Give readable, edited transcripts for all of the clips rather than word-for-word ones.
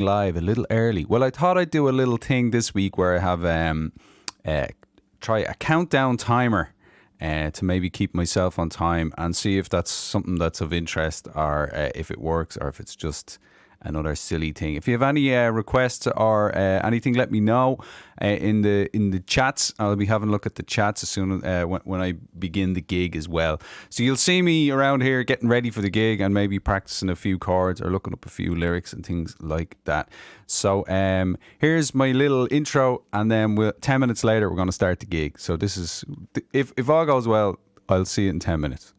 live a little early. Well, I thought I'd do a little thing this week where I have try a countdown timer to maybe keep myself on time and see if that's something that's of interest or if it works or if it's just another silly thing. If you have any requests or anything, let me know in the chats. I'll be having a look at the chats as soon as when I begin the gig as well. So you'll see me around here getting ready for the gig and maybe practicing a few chords or looking up a few lyrics and things like that. So here's my little intro, and then 10 minutes later we're going to start the gig. So this is, if all goes well, I'll see you in 10 minutes.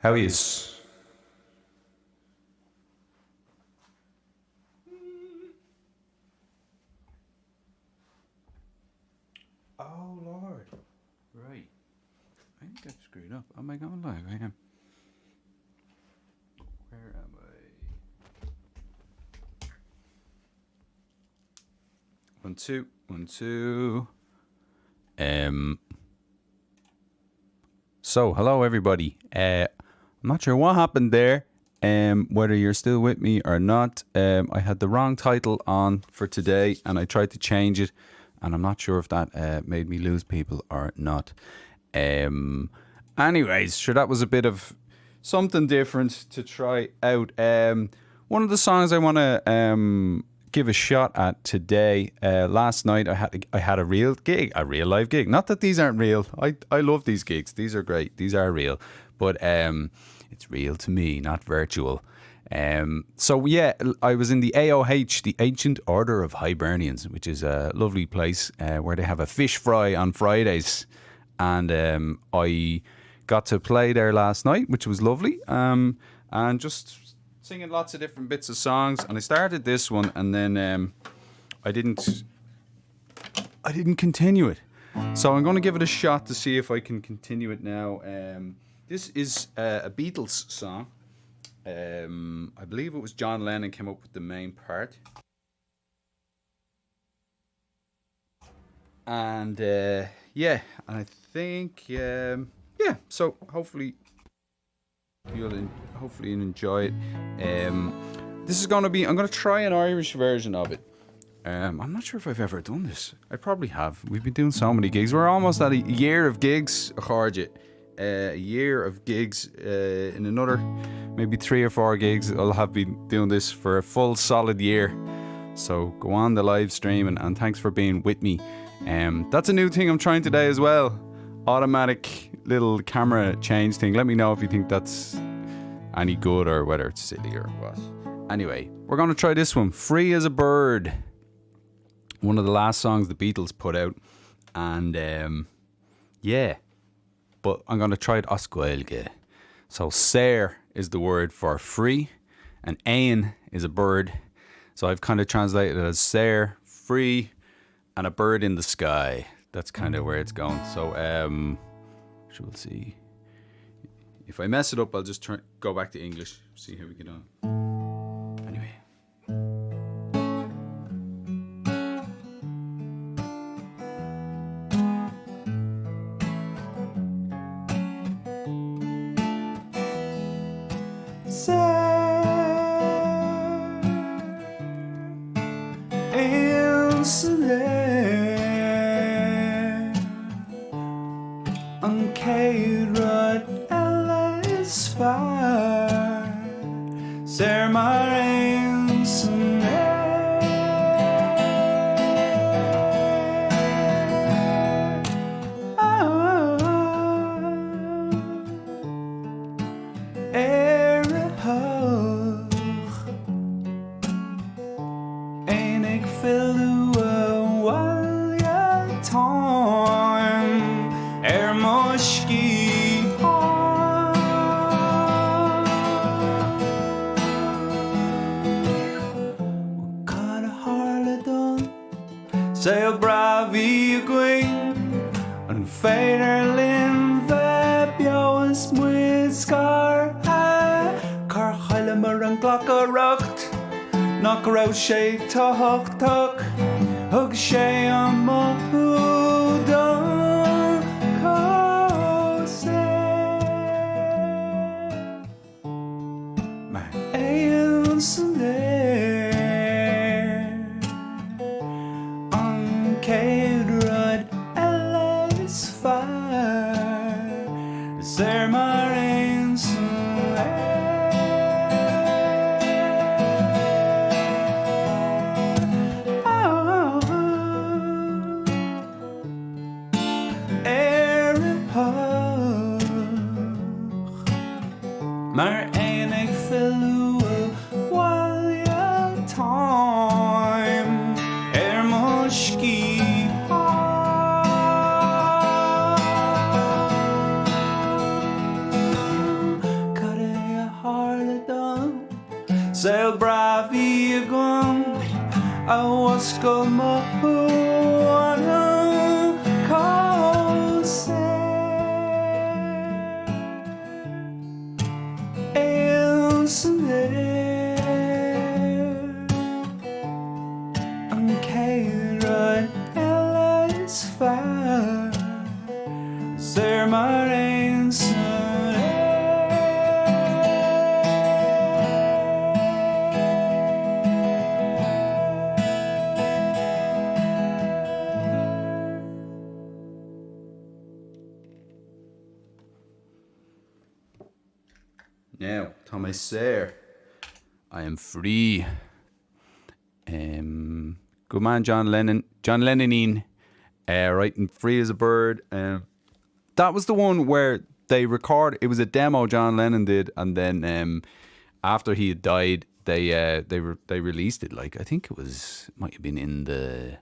How is? Oh Lord. Right. I think I screwed up. Am I going live? I am. Where am I? 1 2 1 2. So hello everybody. I'm not sure what happened there. Whether you're still with me or not. I had the wrong title on for today, and I tried to change it, and I'm not sure if that made me lose people or not. Anyways, sure, that was a bit of something different to try out. One of the songs I want to give a shot at today. Last night I had a real live gig. Not that these aren't real. I love these gigs. These are great. These are real, but it's real to me, not virtual. So yeah, I was in the AOH, the Ancient Order of Hibernians, which is a lovely place where they have a fish fry on Fridays, and I got to play there last night, which was lovely. And just singing lots of different bits of songs, and I started this one, and then I didn't continue it. So I'm going to give it a shot to see if I can continue it now. This is a Beatles song. I believe it was John Lennon came up with the main part. And yeah, I think so hopefully you'll enjoy it. This is going to be, I'm going to try an Irish version of it. I'm not sure if I've ever done this. I probably have. We've been doing so many gigs. We're almost at a year of gigs, a year of gigs. In another maybe 3 or 4 gigs, I'll have been doing this for a full solid year. So go on the live stream, and thanks for being with me. That's a new thing I'm trying today as well. Automatic little camera change thing. Let me know if you think that's any good or whether it's silly or what. Anyway, we're going to try this one. Free as a Bird. One of the last songs the Beatles put out. And yeah. But I'm going to try it Oscuelge. So Saor is the word for free, and Éan is a bird. So I've kind of translated it as Saor, free, and a bird in the sky. That's kind of where it's going. So we'll see. If I mess it up, I'll just go back to English. See how we get on. Anyway. Éan Sna Aer an céad rud eile is fearr Saor mar Éan Sna Aer a hoch Éananig fillú a bhaile táim Moscí Cad a hála dún Saol braví a gcuin An féidir linn bheith beo is muid scar Car chaile mar an ghlach a rucht nach raibh sé tochtach thug sé an módán Éan Sna Aer an céad rud eile is fearr Saor mar Éan Sna Aer I was como una cosa. Éan Sna Aer an Carrickfergus is far mar Éan Sna Now, Thomas Saor, I am free. Good man, John Lennon. John Lennon, writing Free as a Bird. That was the one where they it was a demo John Lennon did, and then after he had died, they released it. Like, I think it might have been in the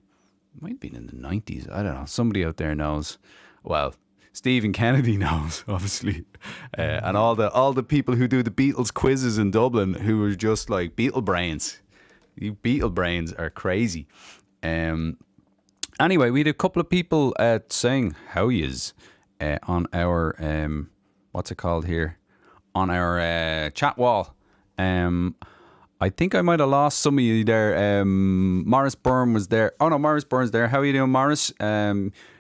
90s. I don't know. Somebody out there knows. Well, Stephen Kennedy knows, obviously, and all the people who do the Beatles quizzes in Dublin, who are just like Beatle brains. You Beatle brains are crazy. Anyway, we had a couple of people saying how yous on our what's it called here, on our chat wall. I think I might have lost some of you there. Morris Byrne was there. Oh no, Morris Byrne's there. How are you doing, Morris?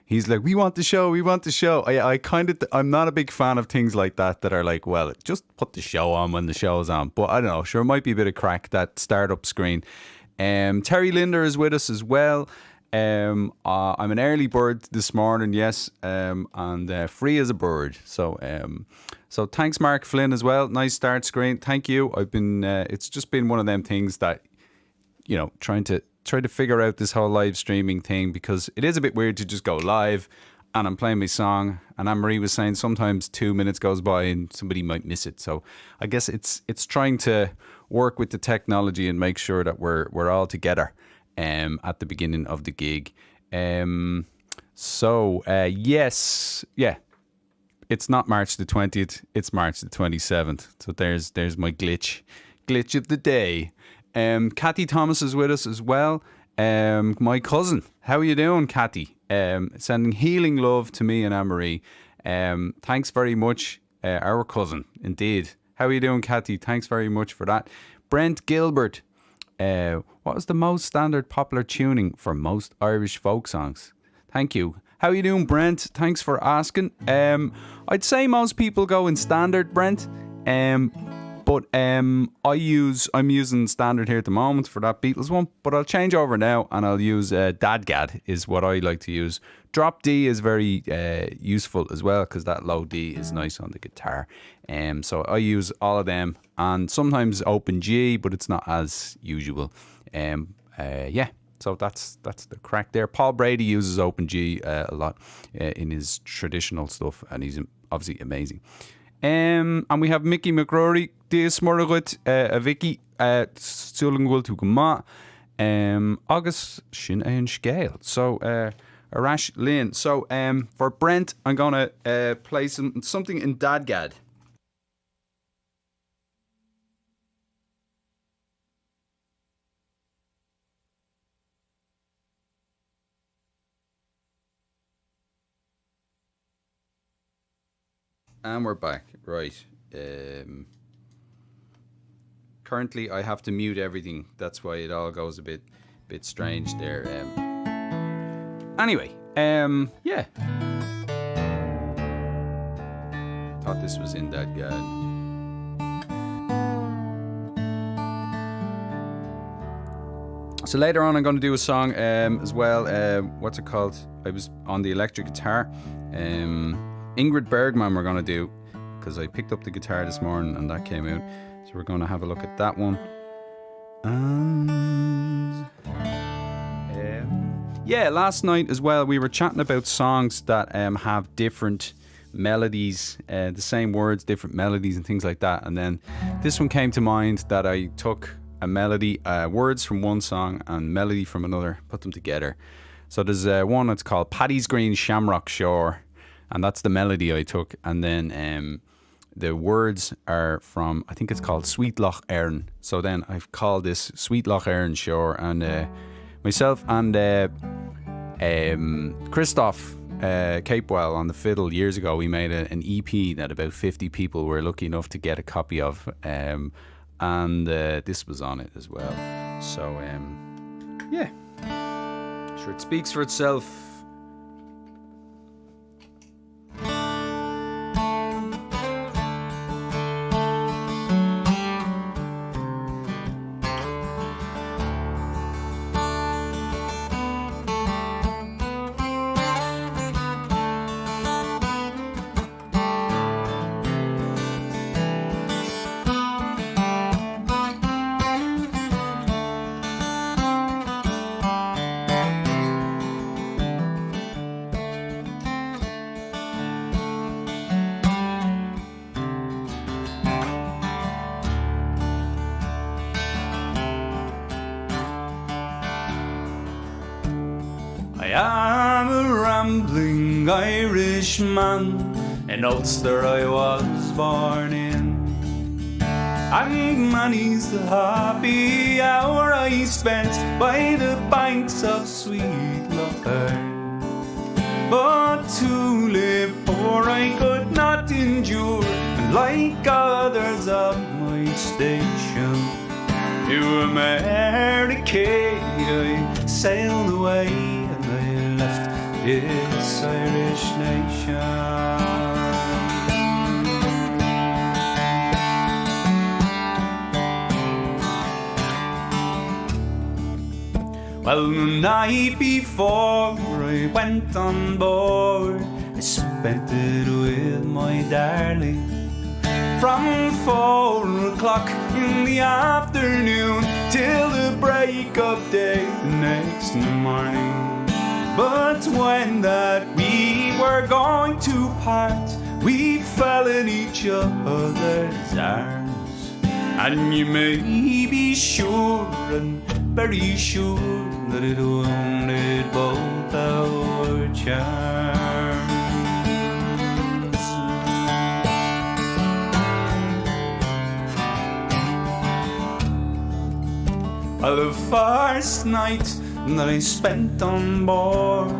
He's like, we want the show. I'm not a big fan of things like that are like, well, just put the show on when the show's on. But I don't know, sure, it might be a bit of crack, that startup screen. Terry Linder is with us as well. I'm an early bird this morning, yes, and free as a bird. So thanks, Mark Flynn, as well. Nice start screen. Thank you. I've been. It's just been one of them things that, you know, trying to figure out this whole live streaming thing, because it is a bit weird to just go live and I'm playing my song, and Anne-Marie was saying sometimes 2 minutes goes by and somebody might miss it. So I guess it's trying to work with the technology and make sure that we're all together at the beginning of the gig. Yes, yeah, it's not March the 20th, it's March the 27th. So there's my glitch of the day. Kathy Thomas is with us as well. My cousin, how are you doing, Kathy? Sending healing love to me and Anne-Marie. Thanks very much, our cousin, indeed. How are you doing, Kathy? Thanks very much for that. Brent Gilbert, what was the most standard popular tuning for most Irish folk songs? Thank you. How are you doing, Brent? Thanks for asking. I'd say most people go in standard, Brent. But I'm using standard here at the moment for that Beatles one, but I'll change over now and I'll use Dadgad is what I like to use. Drop D is very useful as well, because that low D is nice on the guitar. So I use all of them, and sometimes open G, but it's not as usual. Yeah, so that's the crack there. Paul Brady uses open G a lot in his traditional stuff, and he's obviously amazing. And we have Mickey McCrory, Dias Morrigut, a Vicky, Sulungul to Guma, August Shin and Scale. So, Arash Lynn. So, for Brent, I'm going to play something in Dadgad. And we're back, right. Currently, I have to mute everything. That's why it all goes a bit strange there. Anyway, yeah. Thought this was in that guide. So later on, I'm going to do a song as well. What's it called? I was on the electric guitar. Ingrid Bergman we're going to do, because I picked up the guitar this morning and that came out. So we're going to have a look at that one. And yeah, last night as well, we were chatting about songs that have different melodies, the same words, different melodies and things like that. And then this one came to mind, that I took a melody, words from one song and melody from another, put them together. So there's one that's called Paddy's Green Shamrock Shore, and that's the melody I took. And then the words are from, I think it's called Ualach Ó. So then I've called this Ualach Ó Shore, and myself and Christoph Capewell on the fiddle years ago. We made an EP that about 50 people were lucky enough to get a copy of, and this was on it as well. So yeah, sure, it speaks for itself. I'm a rambling Irishman, in Ulster I was born in. And many's the happy hour I spent by the banks of sweet Lough Erne. But to live poor I could not endure, and like others of my station, to America I sailed away, and I left this Irish nation. Well, the night before I went on board, I spent it with my darling. From 4 o'clock in the afternoon till the break of day the next morning. But when that we were going to part, we fell in each other's arms. And you may be sure and very sure that it wounded both our charms. Well, the first night that I spent on board,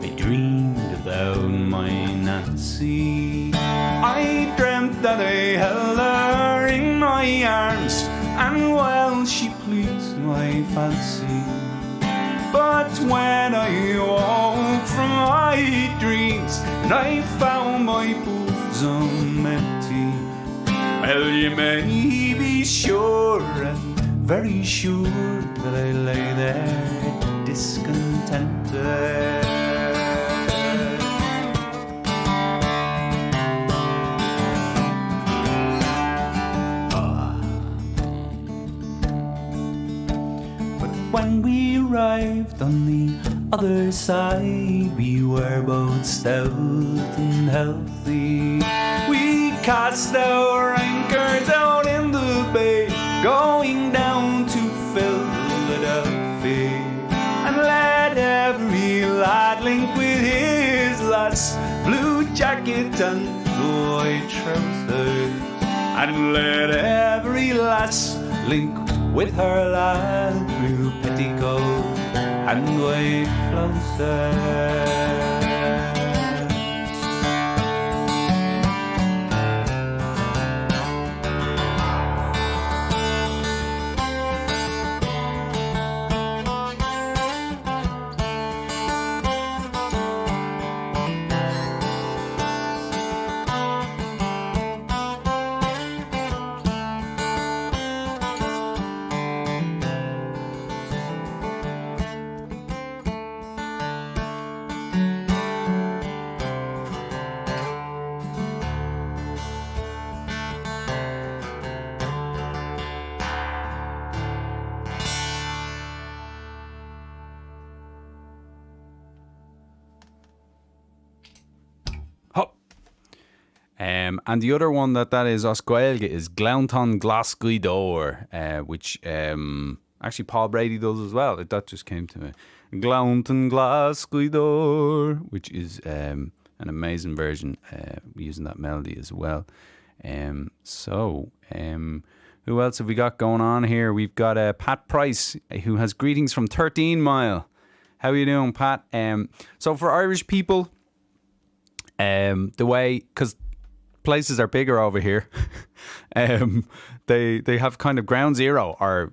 I dreamed about my Nancy. I dreamt that I held her in my arms, and well, she pleased my fancy. But when I woke from my dreams and I found my bosom empty, well, you may be sure and very sure that I lay there discontented. When we arrived on the other side, we were both stout and healthy. We cast our anchors out in the bay, going down to Philadelphia, and let every lad link with his lass, blue jacket and white trousers, and let every lass link with her lad, blue petticoat and white blouses. And the other one that is Oscoelga is Glaunton Glasgow, which actually Paul Brady does as well. That just came to me. Glaunton Glasgow, which is an amazing version using that melody as well. Who else have we got going on here? We've got Pat Price, who has greetings from 13 Mile. How are you doing, Pat? So for Irish people, the way, because places are bigger over here, they have kind of ground zero, or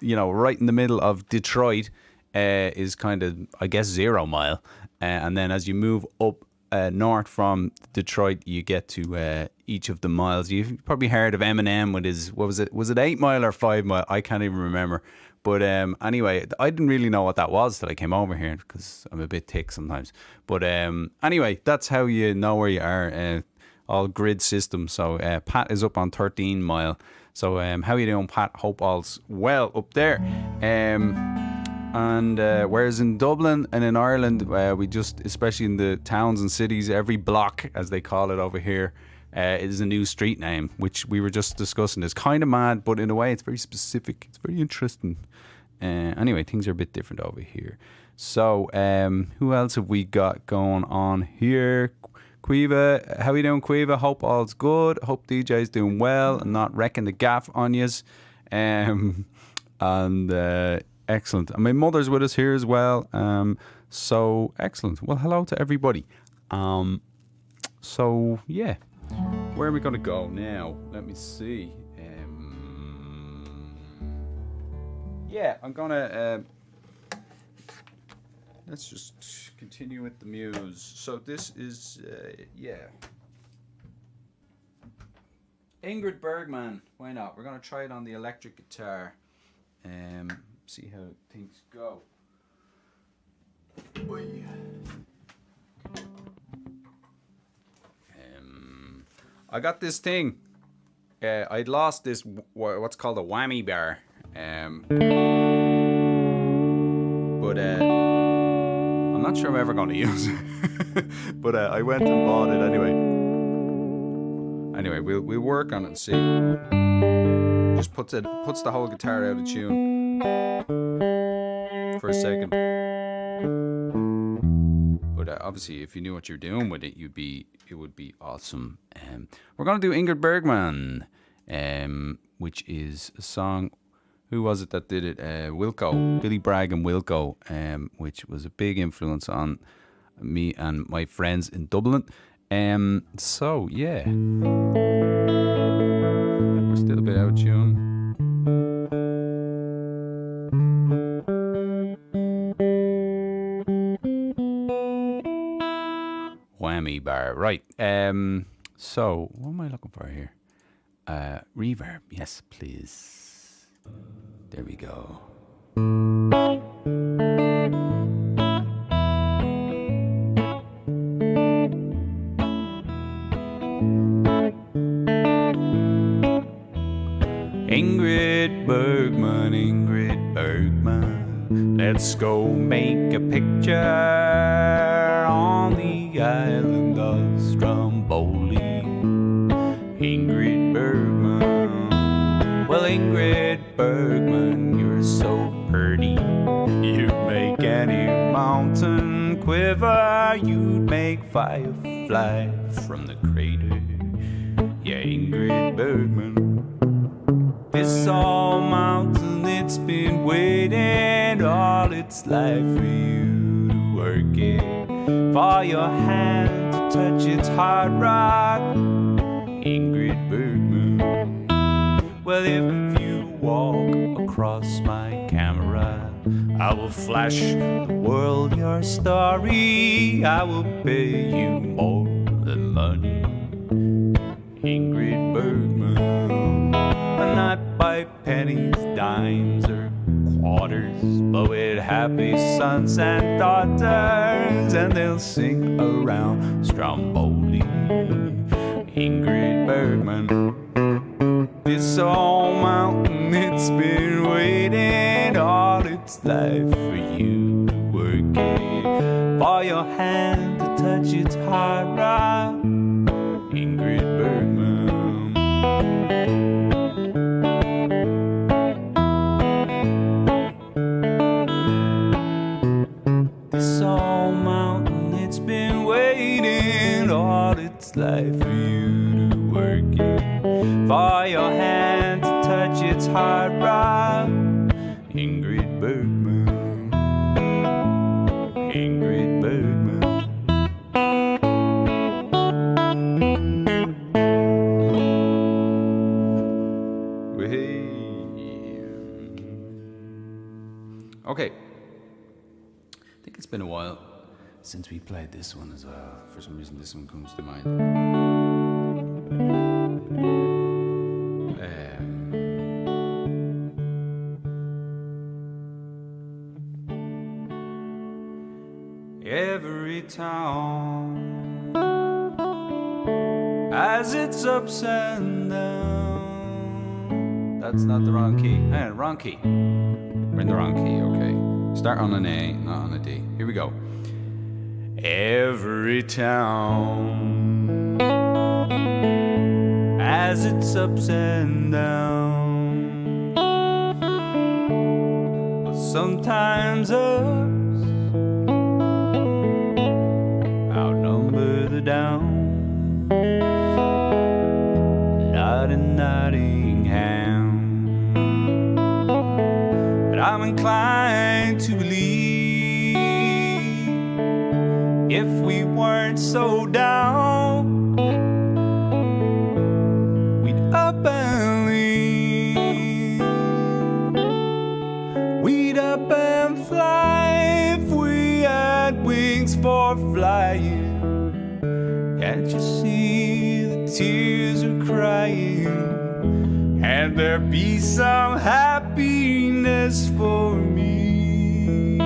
right in the middle of Detroit is kind of, I guess, 0 Mile, and then as you move up north from Detroit, you get to each of the miles. You've probably heard of Eminem with his, what was it? Was it 8 Mile or 5 Mile? I can't even remember. But anyway, I didn't really know what that was till I came over here, because I'm a bit thick sometimes. But anyway, that's how you know where you are. All grid system. So Pat is up on 13 Mile. So how you doing, Pat? Hope all's well up there. And whereas in Dublin and in Ireland, we just, especially in the towns and cities, every block, as they call it over here, is a new street name, which we were just discussing. It's kind of mad, but in a way it's very specific. It's very interesting. Anyway, things are a bit different over here. So who else have we got going on here? Quiva, how you doing, Quiva? Hope all's good. Hope DJ's doing well and not wrecking the gaff on yous. And excellent. And my mother's with us here as well. So excellent. Well, hello to everybody. So yeah, where are we going to go now? Let me see. Yeah, I'm gonna let's just continue with the muse. So this is Ingrid Bergman. Why not? We're gonna try it on the electric guitar. See how things go. I got this thing. I'd lost this what's called a whammy bar. But I'm not sure I'm ever going to use it. But I went and bought it anyway. Anyway, we'll work on it and see. Just puts the whole guitar out of tune for a second. But obviously, if you knew what you're doing with it, it would be awesome. We're gonna do Ingrid Bergman, which is a song. Who was it that did it? Wilco, Billy Bragg and Wilco, which was a big influence on me and my friends in Dublin. So yeah, we're still a bit out of tune. Whammy bar, right? So what am I looking for here? Reverb, yes, please. There we go. Ingrid Bergman, let's go make a picture on the island of Stromboli. Ingrid Bergman, well, Ingrid Bergman, you're so pretty. You'd make any mountain quiver. You'd make fire fly from the crater. Yeah, Ingrid Bergman. This all mountain, it's been waiting all its life for you to work it. For your hand to touch its hard rock. Ingrid Bergman. Well, if you walk across my camera, I will flash the world your story. I will pay you more than money. Ingrid Bergman. Not by pennies, dimes, or quarters, but with happy sons and daughters, and they'll sing around Stromboli. Ingrid Bergman. This old mountain, it's been waiting all its life for you to work it. For your hand to touch its hard rock. Ingrid Bergman. This old mountain, it's been waiting all its life for you to work it. For your hand to hard rock. Ingrid Bergman, Ingrid Bergman. Okay, I think it's been a while since we played this one as well. For some reason this one comes to mind. Every town has its ups and downs. That's not the wrong key. Wrong key. We're in the wrong key, okay. Start on an A, not on a D. Here we go. Every town has its ups and downs, but sometimes ups outnumber the downs. Not in Nottingham, but I'm inclined to believe if we weren't so down, we'd up and leave. We'd up and fly if we had wings for flying. Can't you see the tears are crying? And there be some happiness for me.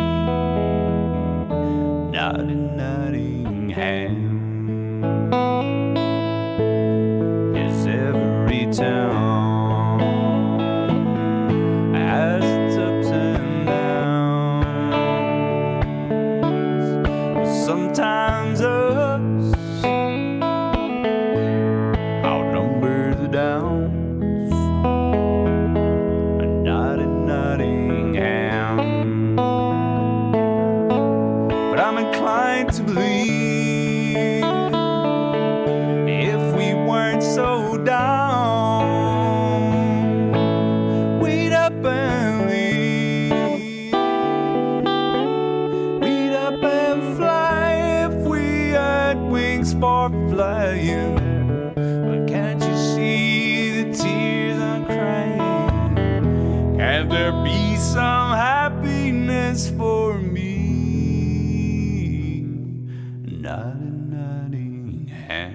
Not in Nottingham. Is every town has its ups and downs. Sometimes ups outnumber the downs. Not in Nottingham, but I'm inclined to believe if we weren't so down, we'd up and leave. We'd up and fly if we had wings for flying. But can't you see the tears I'm crying? Can there be some happiness for me? Not in Nottingham.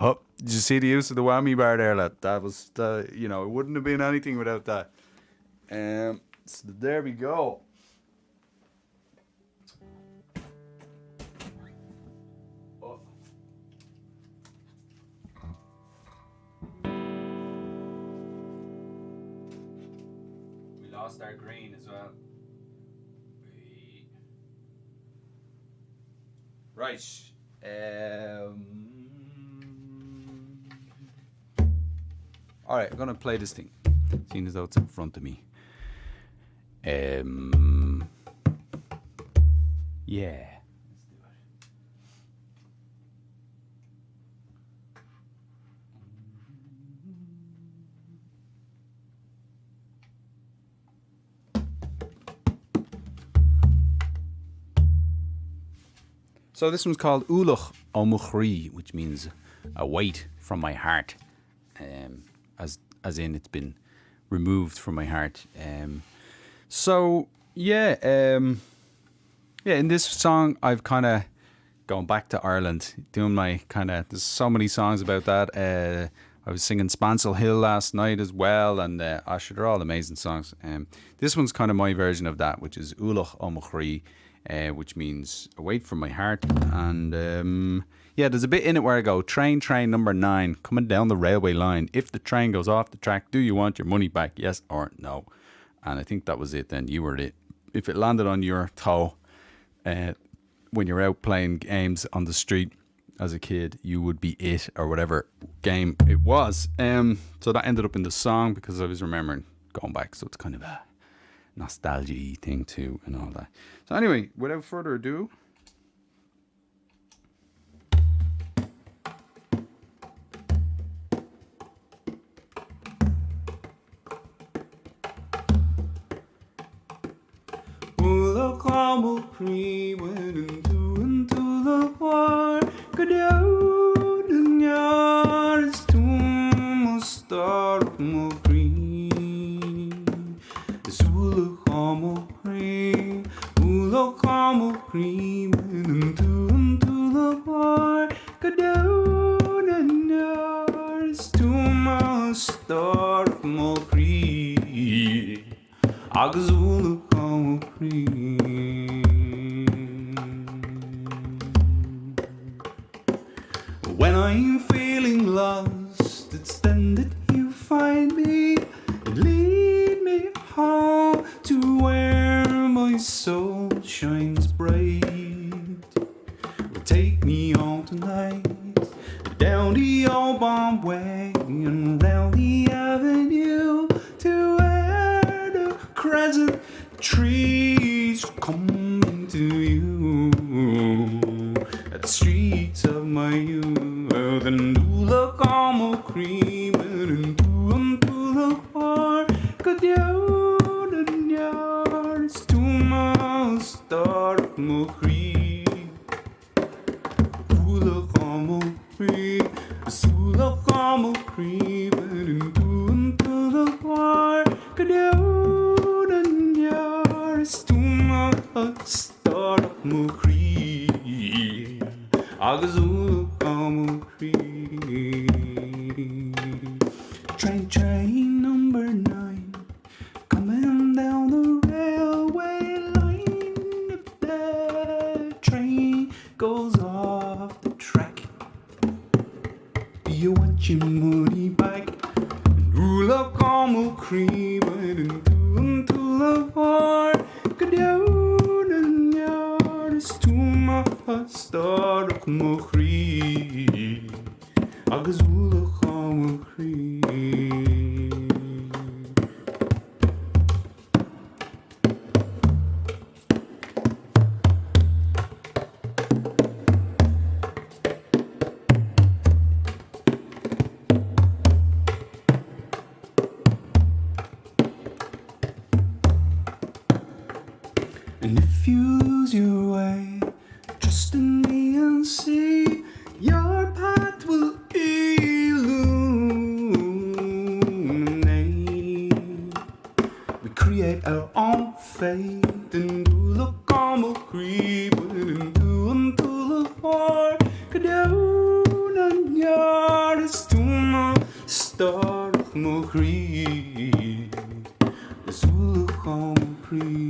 Oh, did you see the use of the whammy bar there, lad? That was, it wouldn't have been anything without that. So there we go. Oh. We lost our green as well. Right. Alright, I'm gonna play this thing, seeing as though it's in front of me. Yeah. So this one's called Ualach Ó, which means a weight from my heart, as in it's been removed from my heart. In this song I've kind of gone back to Ireland, doing my there's so many songs about that. I was singing Spancel Hill last night as well, and sure, they're all amazing songs. This one's kind of my version of that, which is Ualach Ó, which means a weight from my heart. And there's a bit in it where I go, train number 9 coming down the railway line. If the train goes off the track, do you want your money back? Yes or no? And I think that was it then. You were it. If it landed on your toe when you're out playing games on the street as a kid, you would be it, or whatever game it was. So that ended up in the song because I was remembering going back. So it's kind of a nostalgia thing too and all that. So anyway, without further ado, Ualach Ó Chroí went into the war, go down and yards to my star mo Chroí. It's Ualach Ó Chroí, Ualach Ó Chroí went into the war, go down and yards to my star mo Chroí. Agus Ualach Ó Chroí. When I'm feeling lost, it's then that you find me and lead me home to where my soul shines bright. Take me on tonight down the old Bomb Way and down the avenue to where the crescent trees come to you at the streets of my youth. And Ualach Ó Chroí went into the war, go down and yards to my star mo Chroí. Ualach Ó Chroí, Ualach Ó Chroí went into the war, go down and yards to my star mo Chroí. Agus Ualach Ó Chroí. Train number 9 coming down the railway line. If the train goes off the track, do you want your money back? Ualach Ó Chroí went into the war, go down and yards to my star mo Chroí. Agus Ualach Ó Chroí. And if you lose your way, trust in me and see your path will illuminate. We create our own fate. And Ualach Ó Chroí went into the war, go down and yards to my star mo Chroí. It's Ualach Ó Chroí.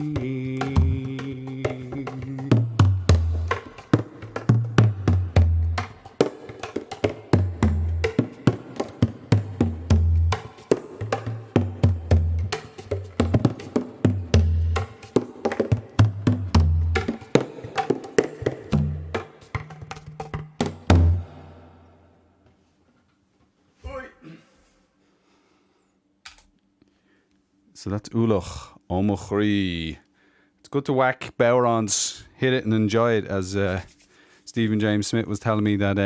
so that's Ualach Ó Chroí. It's good to whack bowrons, hit it and enjoy it, as Stephen James Smith was telling me that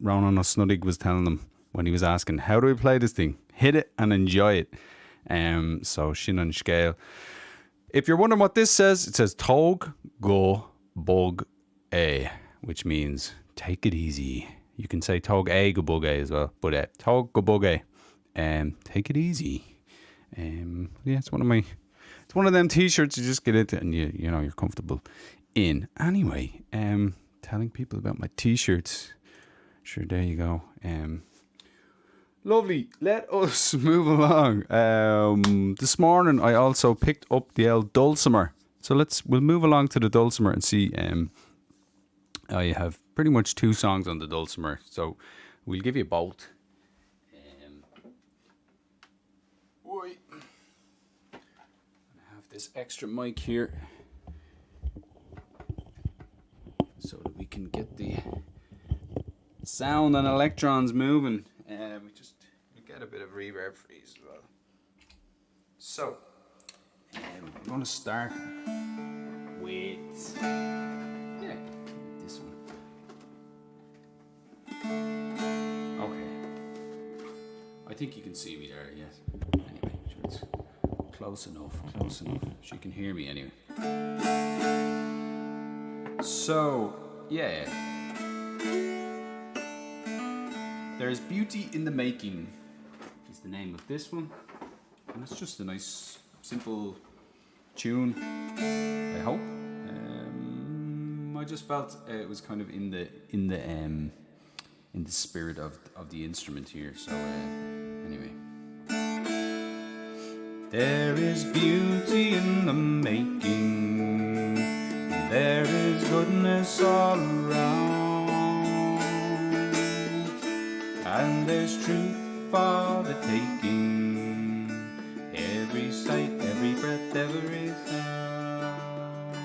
Ronan O'Snuddig was telling them when he was asking, how do we play this thing? Hit it and enjoy it. So Sin an Scale. If you're wondering what this says, it says Tóg Go Bug A, which means take it easy. You can say Tóg A Go Bug A as well, but Tóg Go Bug A, take it easy. Yeah, it's one of them t-shirts you just get into and you know you're comfortable in. Anyway, telling people about my t-shirts. Sure, there you go. Lovely. Let us move along. This morning I also picked up the old dulcimer. So we'll move along to the dulcimer and see. I have pretty much 2 songs on the dulcimer, so we'll give you both. I have this extra mic here so that we can get the sound and electrons moving. We get a bit of reverb for these as well. So, I'm going to start with this one. Okay. I think you can see me there, yes. Anyway, sure, it's close enough. She can hear me anyway. So, yeah. There's Beauty in the Making is the name of this one. And it's just a nice, simple tune, I hope. I just felt it was kind of in the spirit of the instrument here. So anyway, there is beauty in the making, there is goodness all around, and there's truth for the taking. Every sight, every breath, every sound.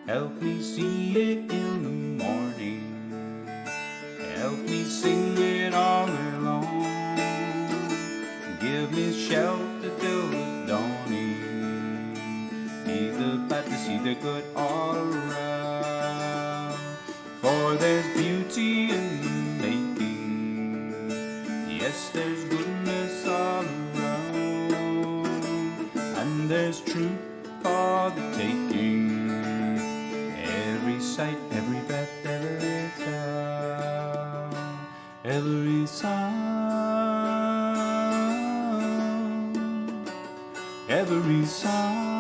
Help me see it in the morning. Help me sing it all year long. Give me shelter till the dawning. Be the bad to see the good all around. For there's beauty in the making. Yes, there's goodness all around. And there's truth for the taking. Every sight, every breath, every sound. Every sound. Every sound.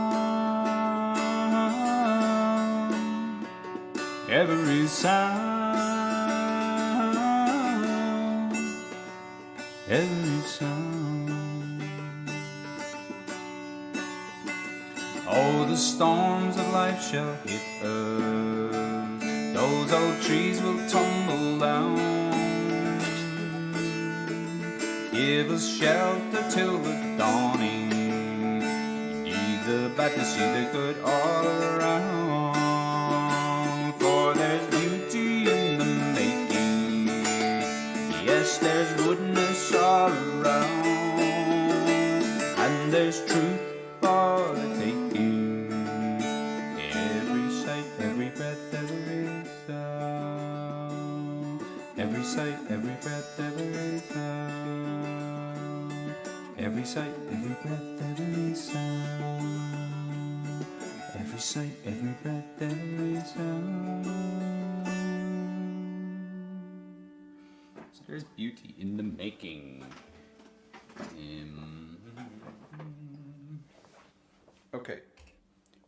Every sound. Every sound. Oh, the storms of life shall hit us. Those old trees will tumble down. Give us shelter till the dawning. Be the bad to see the good all around. For there's beauty in the making. Yes, there's goodness all around. And there's truth for the taking. Every sight, every breath, every sound. Every sight, every breath, every sound. Every sight, every breath, every sound. Every sight, every breath, every sound. So there's beauty in the making. Okay,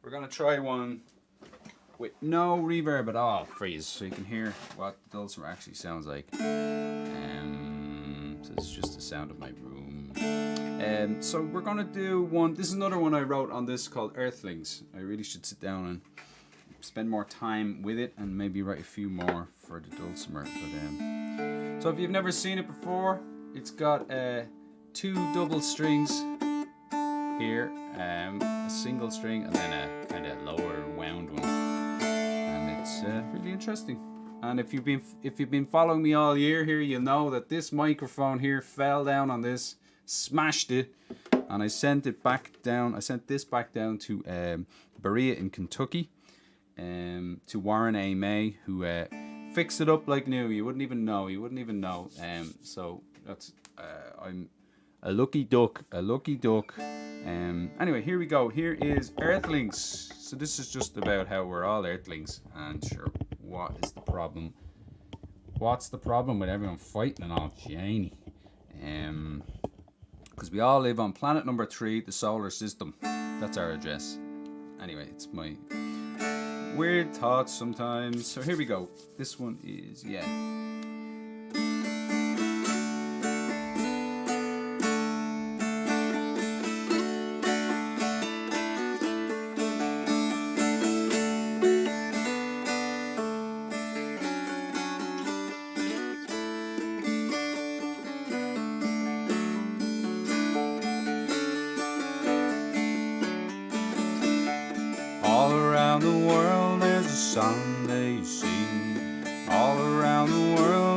we're gonna try one with no reverb at all, freeze, so you can hear what the dulcimer actually sounds like. So it's just the sound of my room. So we're gonna do one. This is another one I wrote on this called Earthlings. I really should sit down and spend more time with it and maybe write a few more for the dulcimer. But so if you've never seen it before, it's got 2 double strings here, a single string, and then a kind of lower wound one, and it's really interesting. And if you've been following me all year here, you'll know that this microphone here fell down on this, smashed it, and I sent this back down to Berea in Kentucky, to Warren A. May, who fixed it up like new. You wouldn't even know. So that's I'm a lucky duck. Anyway, here we go. Here is Earthlings. So this is just about how we're all Earthlings, and sure, what is the problem? What's the problem with everyone fighting and all, Janie? Because we all live on planet number 3, the solar system. That's our address. Anyway, it's my weird thoughts sometimes. So here we go. This one is, all around the world there's a song they sing. All around the world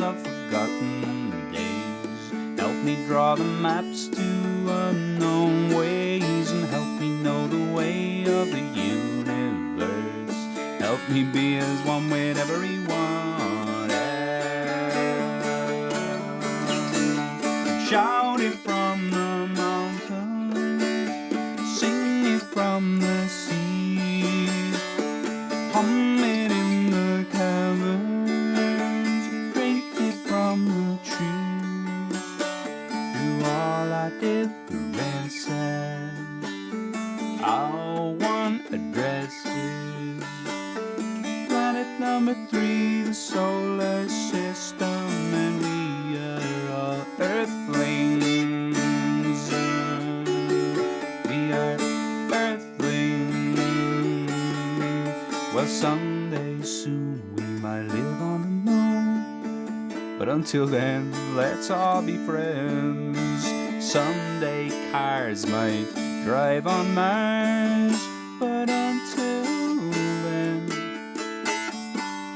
of forgotten days. Help me draw the maps to unknown ways, and help me know the way of the universe. Help me be as one with everyone else. Shout it from the mountains, sing it from the sea, hum it in the caverns, break it from the trees. Through all our differences, our one address is planet number 3, the solar system, and we are all earthlings. We are earthlings. Well, someday soon we might live on the moon, but until then, let's all be friends. Someday cars might drive on Mars, but until then,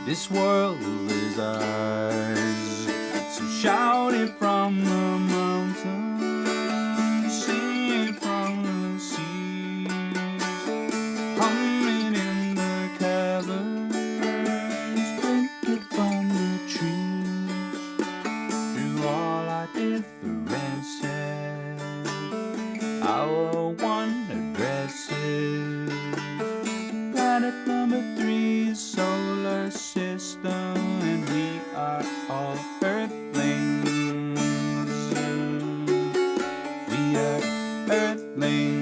this world is ours. So shout it from the mountains, sing it from the seas, hum it in the caverns, break it from the trees. Through all our differences, our one address is planet number 3, solar system, and we are all earthlings. We are earthlings.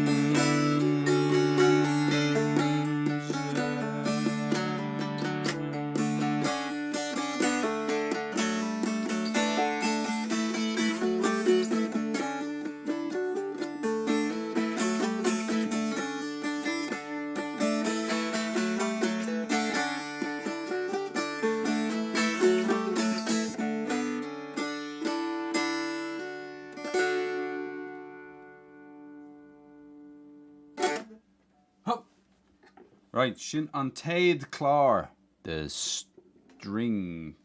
Right, Sin Untitled Chapter, the string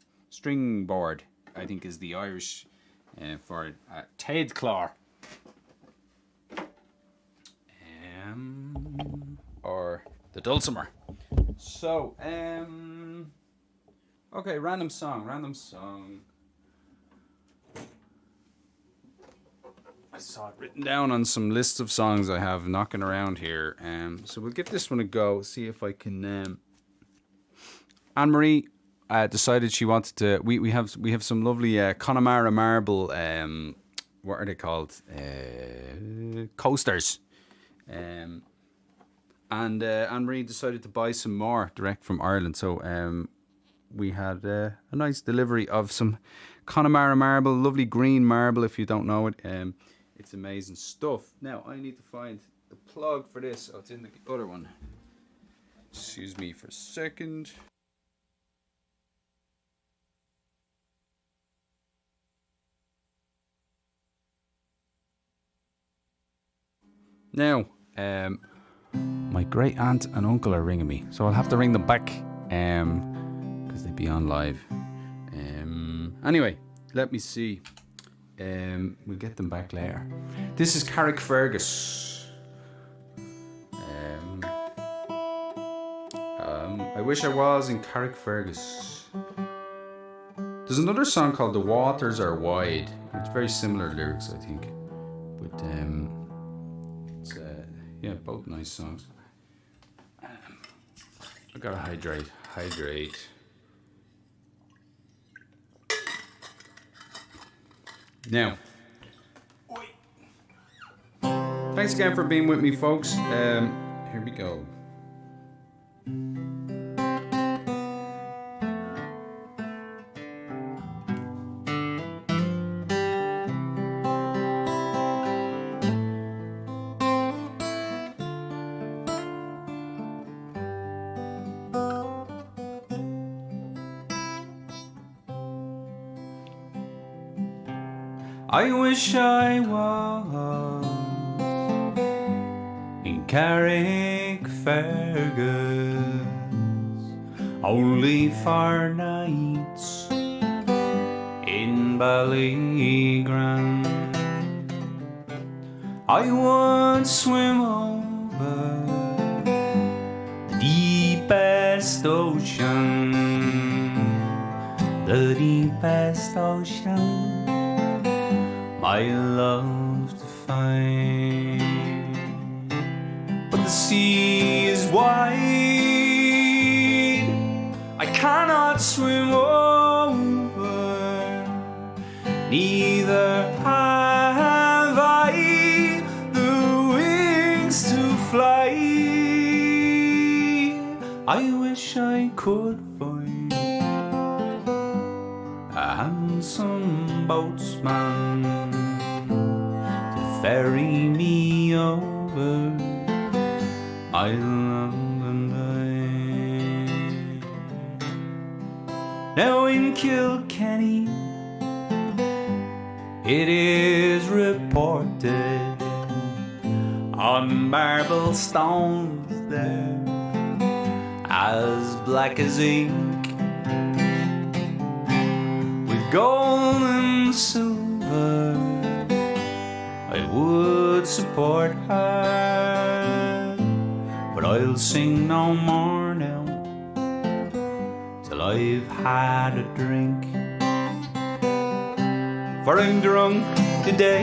board, I think is the Irish for it. Taid Chapter. Or the dulcimer. So, okay, random song. I saw it written down on some list of songs I have knocking around here. So we'll give this one a go, see if I can. Anne-Marie decided she wanted to. We have some lovely Connemara marble. What are they called? Coasters. And Anne-Marie decided to buy some more direct from Ireland. So we had a nice delivery of some Connemara marble, lovely green marble. If you don't know it, it's amazing stuff. Now I need to find the plug for this. Oh, it's in the other one. Excuse me for a second. Now, my great aunt and uncle are ringing me, so I'll have to ring them back, because they'd be on live. Anyway, let me see. We'll get them back later. This is Carrickfergus. I wish I was in Carrickfergus. There's another song called "The Waters Are Wide." It's very similar lyrics, I think, but it's yeah, both nice songs. I gotta hydrate. Now, thanks again for being with me, folks. Here we go. I wish I was in Carrickfergus, only for nights on Ballygrand. I would swim over the deepest ocean, the deepest ocean, my love to find. But the sea is wide, I cannot swim over, neither have I the wings to fly. I wish I could find a handsome boatsman to ferry me over Island Eye. Now in Kilkenny it is reported on marble stones there as black as ink, with gold and silver, I would support her. But I'll sing no more now till I've had a drink, for I'm drunk today,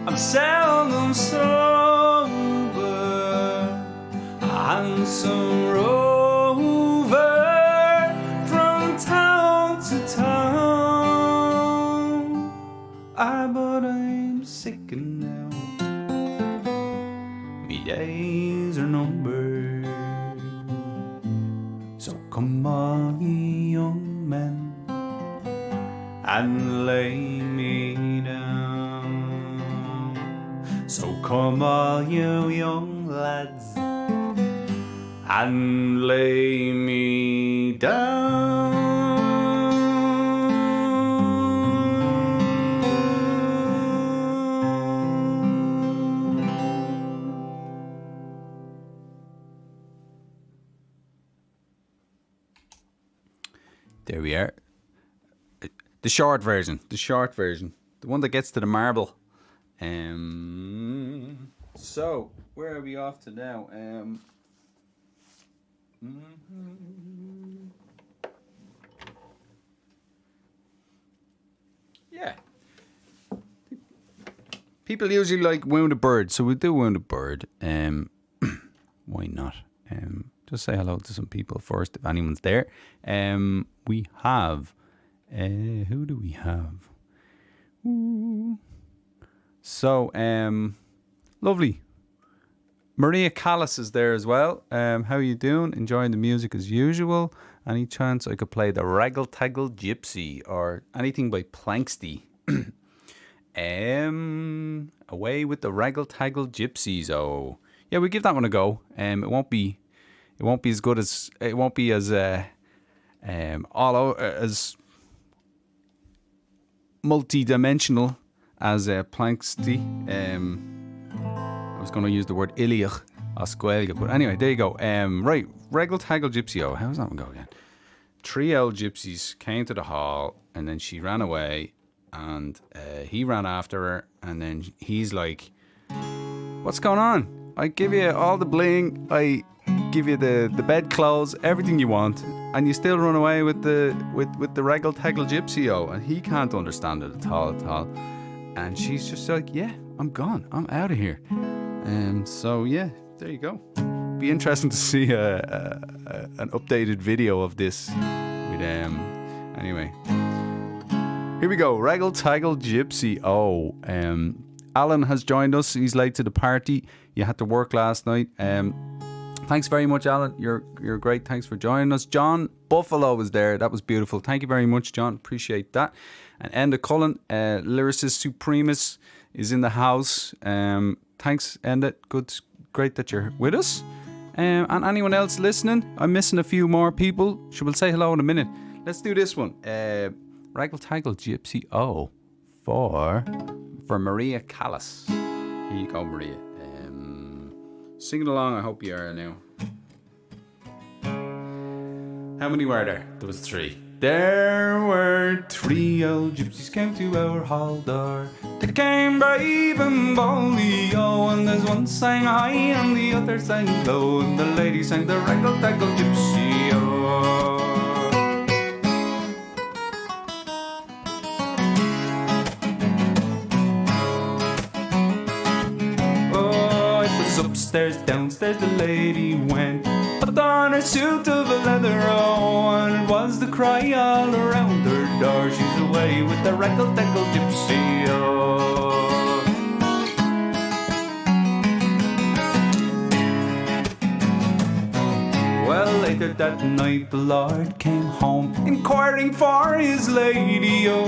I'm seldom sober, a handsome rover from town to town. But I'm sick now, me days are numbered. So come all ye young men and lay me down. So come all you young lads and lay me down. There we are. The short version, the one that gets to the marble. So where are we off to now? Yeah. People usually like Wounded Bird, so we'll do Wounded Bird. Why not? Just say hello to some people first, if anyone's there. We have... who do we have? Ooh. So, lovely. Maria Callas is there as well. How are you doing? Enjoying the music as usual? Any chance I could play the Raggle Taggle Gypsy or anything by Planksty? Away with the Raggle Taggle Gypsies. Oh, yeah, we give that one a go. It won't be as good as it won't be as as multi-dimensional as Planksty. I was going to use the word Iliach Oscuelga, but anyway, there you go. Right, Raggle Taggle Gypsy. Oh, how's that one go again? 3 old gypsies came to the hall, and then she ran away, and he ran after her, and then he's like, "What's going on? I give you all the bling, I give you the bedclothes, everything you want, and you still run away with the Raggle Taggle Gypsy." Oh, and he can't understand it at all. And she's just like, "Yeah, I'm gone. I'm out of here." So yeah, there you go. Be interesting to see an updated video of this. With anyway, here we go. Raggle Taggle Gypsy. Oh, Alan has joined us. He's late to the party. You had to work last night. Thanks very much, Alan. You're great. Thanks for joining us. John Buffalo was there. That was beautiful. Thank you very much, John. Appreciate that. And Enda Cullen, Lyricist Supremus, is in the house. Thanks, Enda. Great that you're with us. And anyone else listening? I'm missing a few more people. We'll say hello in a minute. Let's do this one. Raggle Taggle Gypsy O for Maria Callas. Here you go, Maria. Sing it along, I hope you are now. How many were there? There was 3. There were 3 old gypsies came to our hall door. They came brave and boldly, oh, and there's one sang high and the other sang low, and the lady sang the raggle-taggle gypsy, oh. Oh, it was upstairs, downstairs the lady went, put on her suit of leather, oh, and it was the cry all around her door. She's away with the raggle-taggle gypsy, oh. Well, later that night the Lord came home, inquiring for his lady, oh.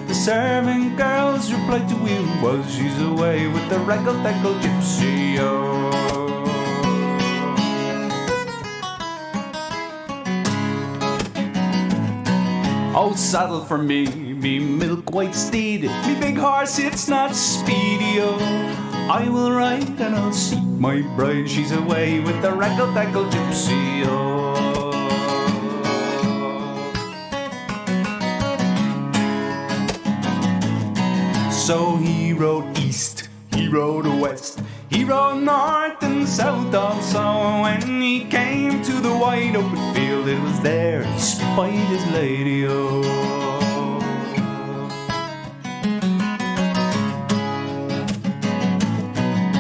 The servant girls replied to him was, she's away with the raggle-taggle gypsy, oh. Oh, saddle for me milk white steed, me big horse, it's not speedy, oh. I will ride and I'll seek my bride, she's away with the raggle-taggle gypsy, oh. So he rode east, he rode west, he rode north and south also. When he came to the wide open field, it was there he spied his lady, oh.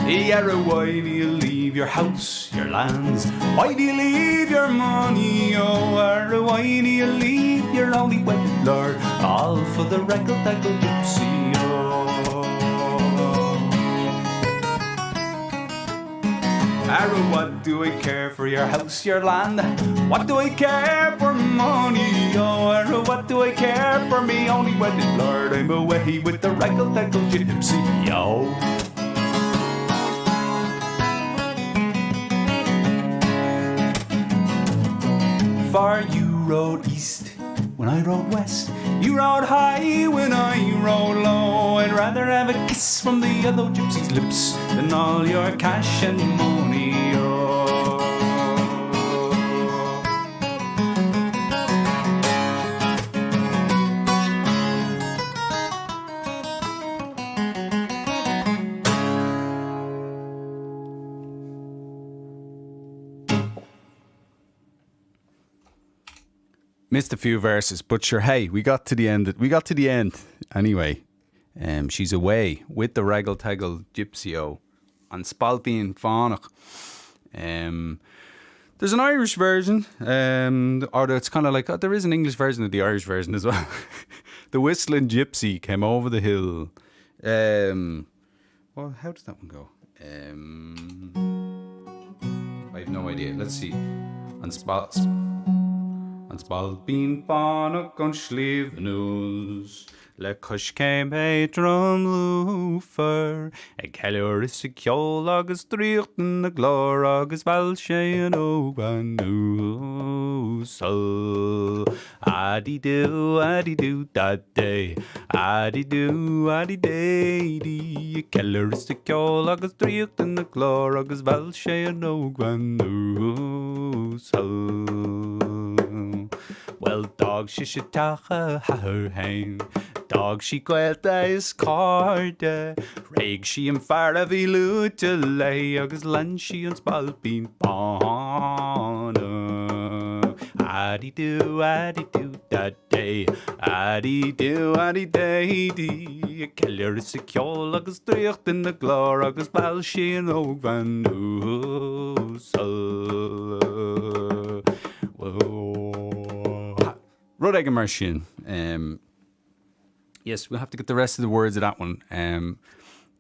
Yeah, why do you leave your house, your lands? Why do you leave your money, oh? Why do you leave your only wedded lord, all for the raggle-taggle gypsy, oh? Arrow, what do I care for your house, your land? What do I care for money, oh? Arrow, what do I care for me only wedded lord? I'm away with the raggle-taggle gypsy, yo. For you rode east when I rode west, you rode high when I rode low. I'd rather have a kiss from the yellow gypsy's lips than all your cash and money, oh. Missed a few verses, but sure, hey, we got to the end. Anyway, she's away with the raggle-taggle gypsy, oh, on Spalpeen Fánach. There's an Irish version, or it's kind of like, there is an English version of the Irish version as well. The whistling gypsy came over the hill. Well, how does that one go? I have no idea. Let's see. On Spalpeen Fánach on Slievenus, le cush came a drum loofer, a ceiliúr is a ceol agus tríochtan na glór agus bhail sé an óbanú sol. Addy-do, da-day, addy-day-dee, a ceiliúr is a ceol agus tríochtan na glór agus bhail sé an óbanú sol. Well, dog she should tacha ha her hain, dog she gwelta is carda, reg she and fara vi luta lay, agus land she and Spalpeen Fánach. Addy-do, da day, addy-day, dee, a ceiliúr is a ceol agus tríocht in the glór agus bhail sé an óbanú sol. Rud ag mar sin. Yes, we'll have to get the rest of the words of that one.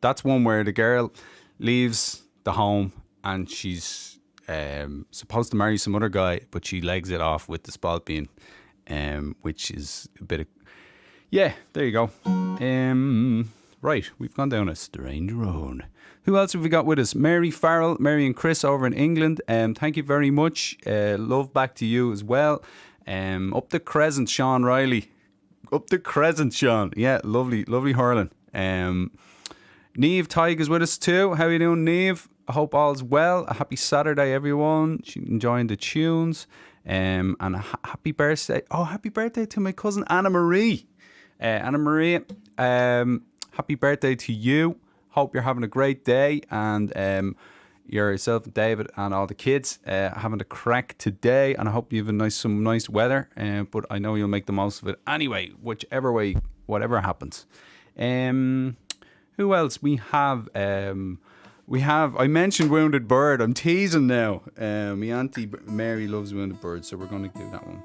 That's one where the girl leaves the home and she's supposed to marry some other guy, but she legs it off with the Spalpeen, which is a bit of... Yeah, there you go. Right, we've gone down a strange road. Who else have we got with us? Mary Farrell, Mary and Chris over in England. Thank you very much. Love back to you as well. Up the Crescent, Sean Riley. Up the Crescent, Sean. Yeah, lovely hurling. Niamh Tighe is with us too. How you doing, Niamh? I hope all's well. A happy Saturday, everyone. Enjoying the tunes. And a happy birthday. Oh, happy birthday to my cousin Anna Marie. Anna Marie, happy birthday to you. Hope you're having a great day. And yourself, David, and all the kids having a crack today. And I hope you have some nice weather. But I know you'll make the most of it anyway, whichever way, whatever happens. Who else? We have, I mentioned Wounded Bird. I'm teasing now. My auntie Mary loves Wounded Bird, so we're going to do that one.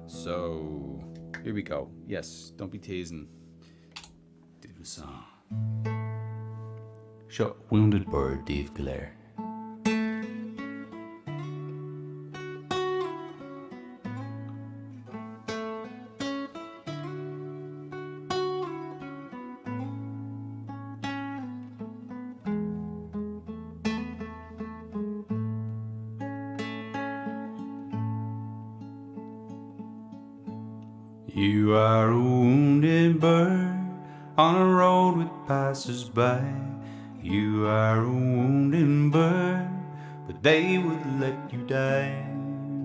So, here we go. Yes, don't be teasing. Do the song. Shut Wounded Bird, Dave Glare. You are a wounded bird on a road with passers-by. You are a wounded bird, but they would let you die.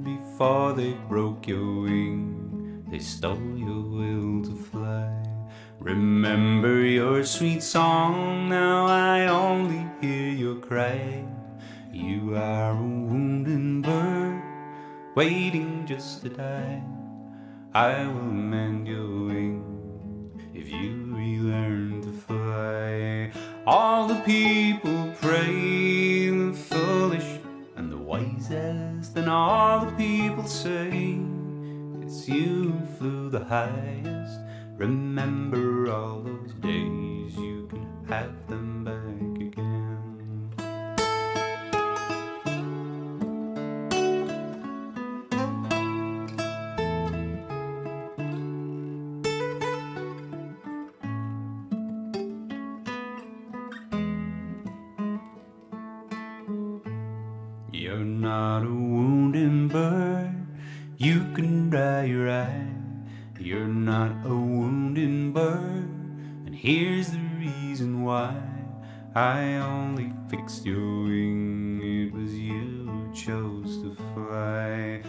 Before they broke your wing, they stole your will to fly. Remember your sweet song, now I only hear your cry. You are a wounded bird, waiting just to die. I will mend your wing if you relearn to fly. All the people pray, the foolish and the wisest, and all the people say it's you who flew the highest. Remember all those days, you can have them back again. You're not a wounded bird, you can dry your eye. You're not a wounded bird, and here's the reason why. I only fixed your wing, it was you who chose to fly.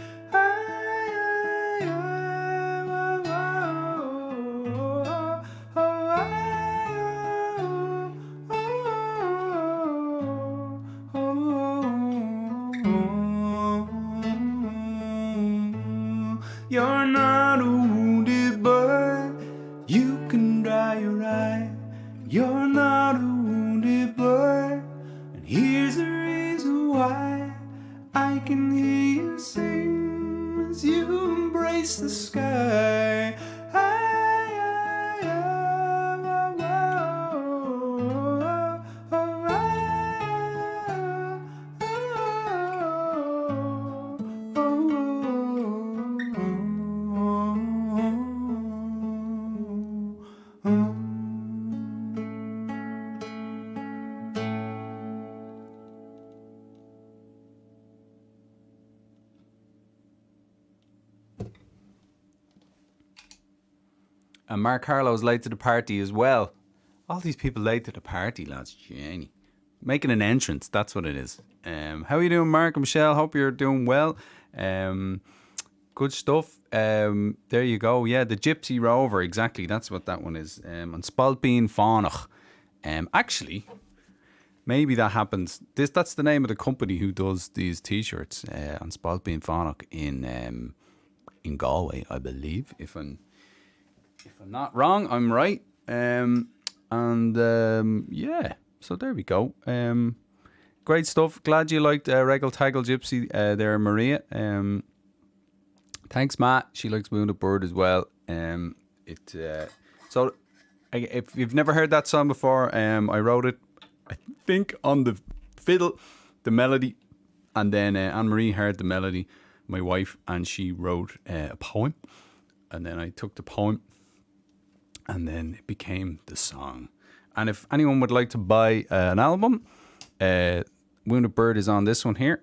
You're not a wounded bird, you can dry your eye. You're not a wounded bird, and here's the reason why. I can hear you sing as you embrace the sky. And Mark Harlow's late to the party as well. All these people late to the party, lads. Jenny. Making an entrance, that's what it is. How are you doing, Mark and Michelle? Hope you're doing well. Good stuff. There you go. Yeah, the Gypsy Rover, exactly. That's what that one is. On Spalpeen Fánach. Actually, maybe that happens. That's the name of the company who does these t-shirts. On Spalpeen Fánach in Galway, I believe. If I'm not wrong, I'm right. Yeah, so there we go. Great stuff. Glad you liked Regal Taggle Gypsy there, Maria. Thanks, Matt. She likes Wounded Bird as well. So if you've never heard that song before, I wrote it, I think, on the fiddle, the melody, and then Anne-Marie heard the melody, my wife, and she wrote a poem, and then I took the poem, and then it became the song. And if anyone would like to buy an album, Wounded Bird is on this one here.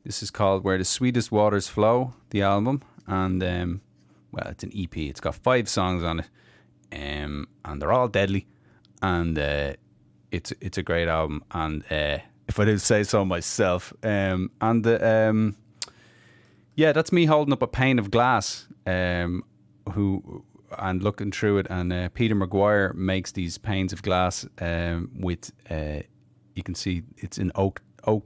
This is called Where the Sweetest Waters Flow, the album. And, well, it's an EP. It's got 5 songs on it. And they're all deadly. And it's a great album, and if I did say so myself, and the yeah, that's me holding up a pane of glass, who and looking through it, and Peter Maguire makes these panes of glass with you can see it's in oak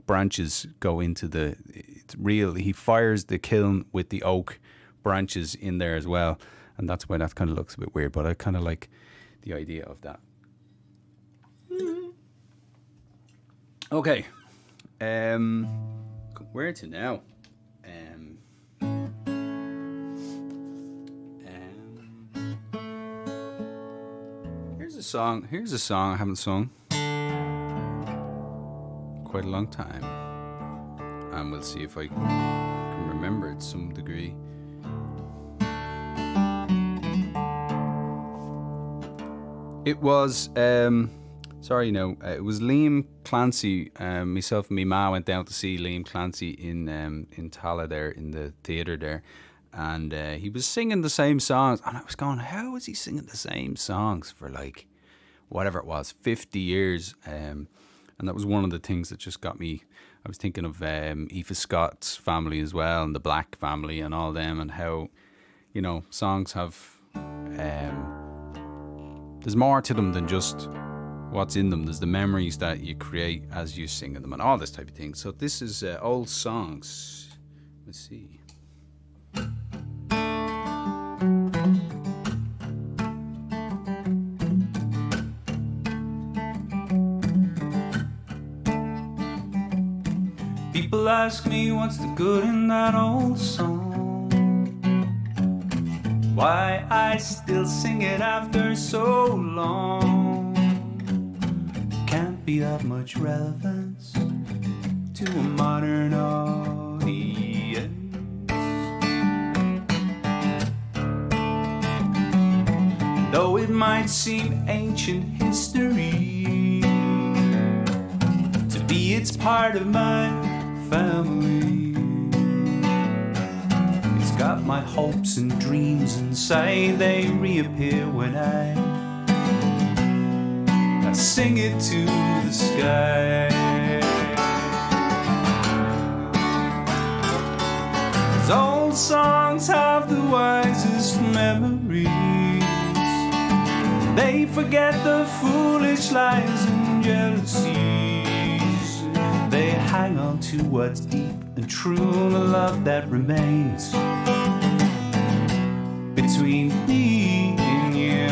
branches go into the. It's real. He fires the kiln with the oak branches in there as well, and that's why that kind of looks a bit weird. But I kind of like the idea of that. Okay, where to now? Here's a song I haven't sung quite a long time, and we'll see if I can remember it to some degree. It was it was Liam Clancy. Myself and me ma went down to see Liam Clancy in Tala there in the theatre there, and he was singing the same songs, and I was going, how is he singing the same songs for like whatever it was, 50 years? And that was one of the things that just got me. I was thinking of Aoife Scott's family as well, and the Black family and all them, and how, you know, songs have there's more to them than just what's in them. There's the memories that you create as you sing them and all this type of thing. So this is old songs. Let's see. People ask me what's the good in that old song, why I still sing it after so long. Can't be of much relevance to a modern audience. Though it might seem ancient history, to be it's part of my family. It's got my hopes and dreams inside. They reappear when I sing it to the sky. 'Cause old songs have the wisest memories. They forget the foolish lies and jealousies. They hang on to what's deep and true, the love that remains between me and you.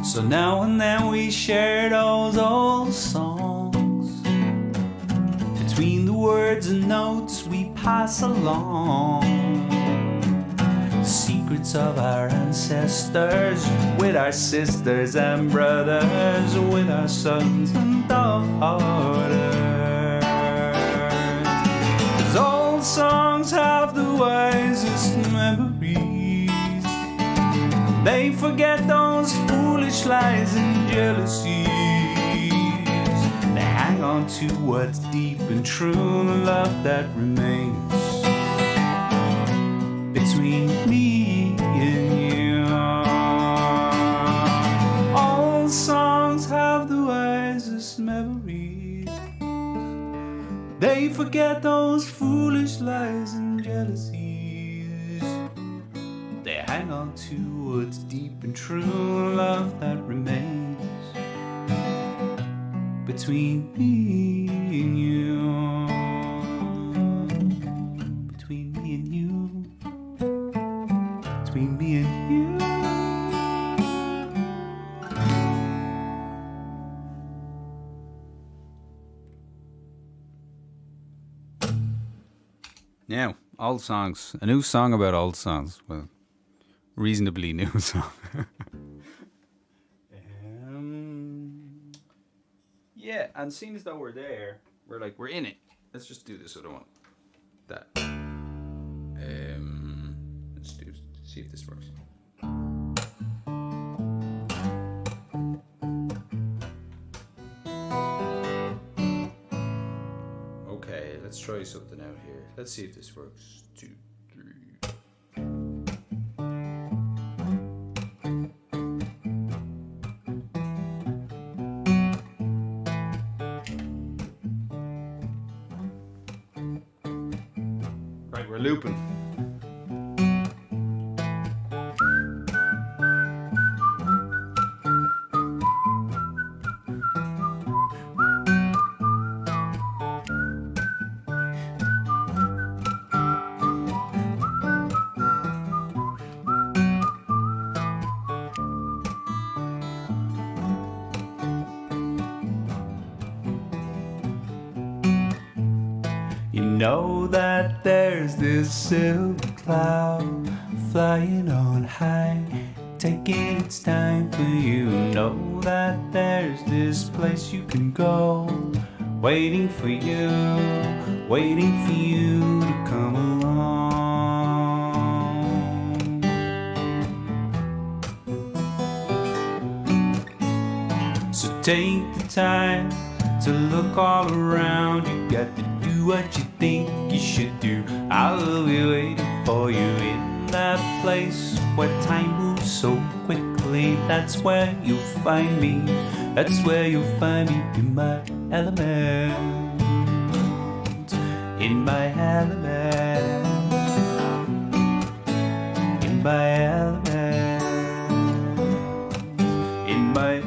So now and then we share those old songs. Between the words and notes we pass along the secrets of our ancestors, with our sisters and brothers, with our sons and daughters. 'Cause old songs have the wisest memories. They forget those foolish lies and jealousies. They hang on to what's deep and true, the love that remains between me and you. Old songs have the wisest memories. They forget those foolish lies and jealousies. They hang on to what's deep and true, love that remains between me and you. Between me and you. Between me and you. Now, old songs. A new song about old songs. Well, reasonably new song. Yeah, and seeing as though we're there, we're in it. Let's just do this other one. That. See if this works. Okay, let's try something out here. Let's see if this works. 2, 3. Right, we're looping. You know that there's this silver cloud flying on high, taking its time for you. Know that there's this place you can go, waiting for you to come along. So take the time to look all around. You got to do what you think you should do. I'll be waiting for you in that place where time moves so quickly. That's where you'll find me. That's where you'll find me in my element. In my element. In my element. In my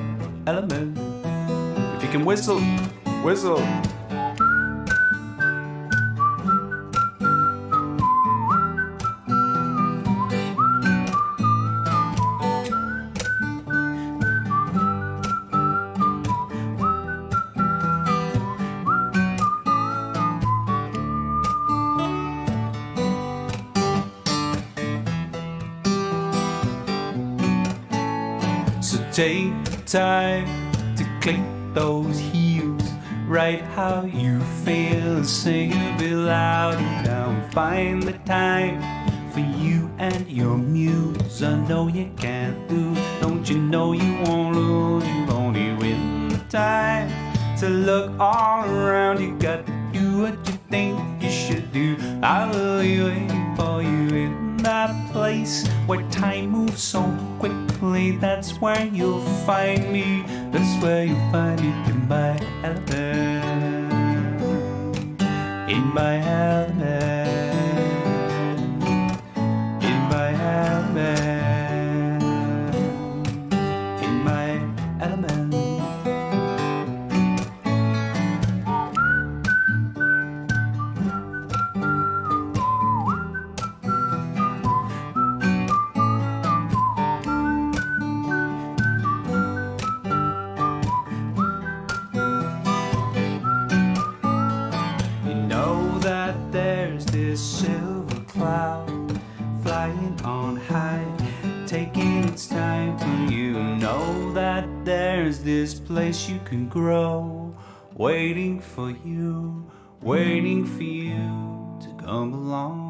element. If you can whistle, whistle. So take the time to click those heels, write how you feel, sing a bit loud and now find the time for you and your muse. I know you can't lose, don't you know you won't lose, you only win the time to look all around. You got to do what you think you should do. I will be waiting for you in that place where time moves so quickly. That's where you'll find me. That's where you'll find me in my element. In my element. In my element. In my element. Silver cloud flying on high, taking its time for you. Know that there's this place you can grow, waiting for you to come along.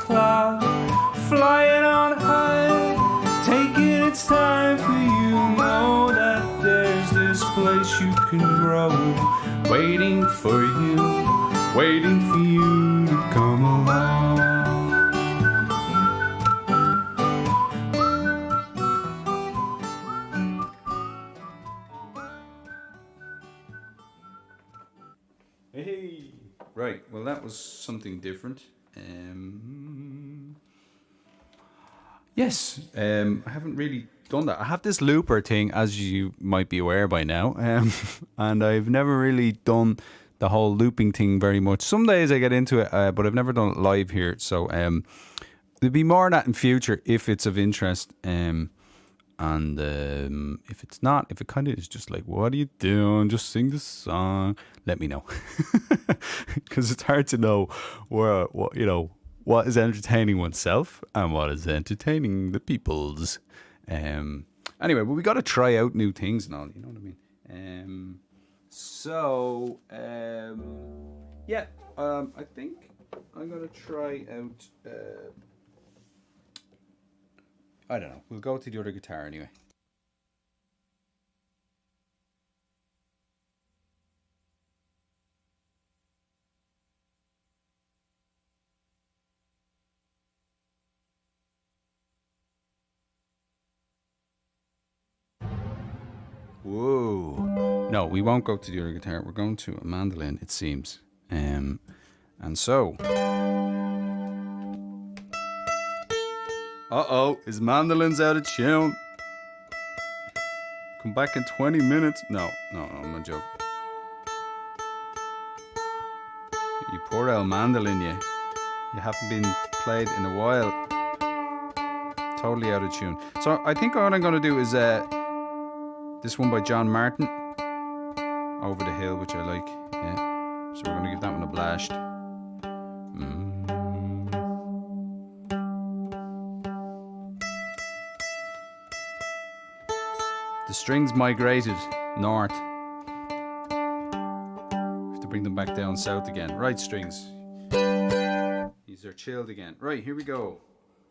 cloud, flying on high, taking its time for you. Know that there's this place you can grow, waiting for you to come along. Hey, right. Well, that was something different. Yes, I haven't really done that. I have this looper thing, as you might be aware by now, and I've never really done the whole looping thing very much. Some days I get into it, but I've never done it live here. So there'll be more of that in future if it's of interest. And if it's not, if it kind of is just like, what are you doing? Just sing the song. Let me know, because it's hard to know what is entertaining oneself and what is entertaining the peoples. Anyway, but we got to try out new things and all. You know what I mean? I think I'm gonna try out. I don't know. We'll go to the other guitar anyway. Whoa. No, we won't go to the other guitar. We're going to a mandolin, it seems. And so... Uh-oh, his mandolin's out of tune. Come back in 20 minutes. No, I'm not joking. You poor old mandolin, you haven't been played in a while. Totally out of tune. So I think what I'm going to do is this one by John Martin, Over the Hill, which I like. Yeah. So we're going to give that one a blast. The strings migrated north. We have to bring them back down south again. Right, strings. These are chilled again. Right, here we go.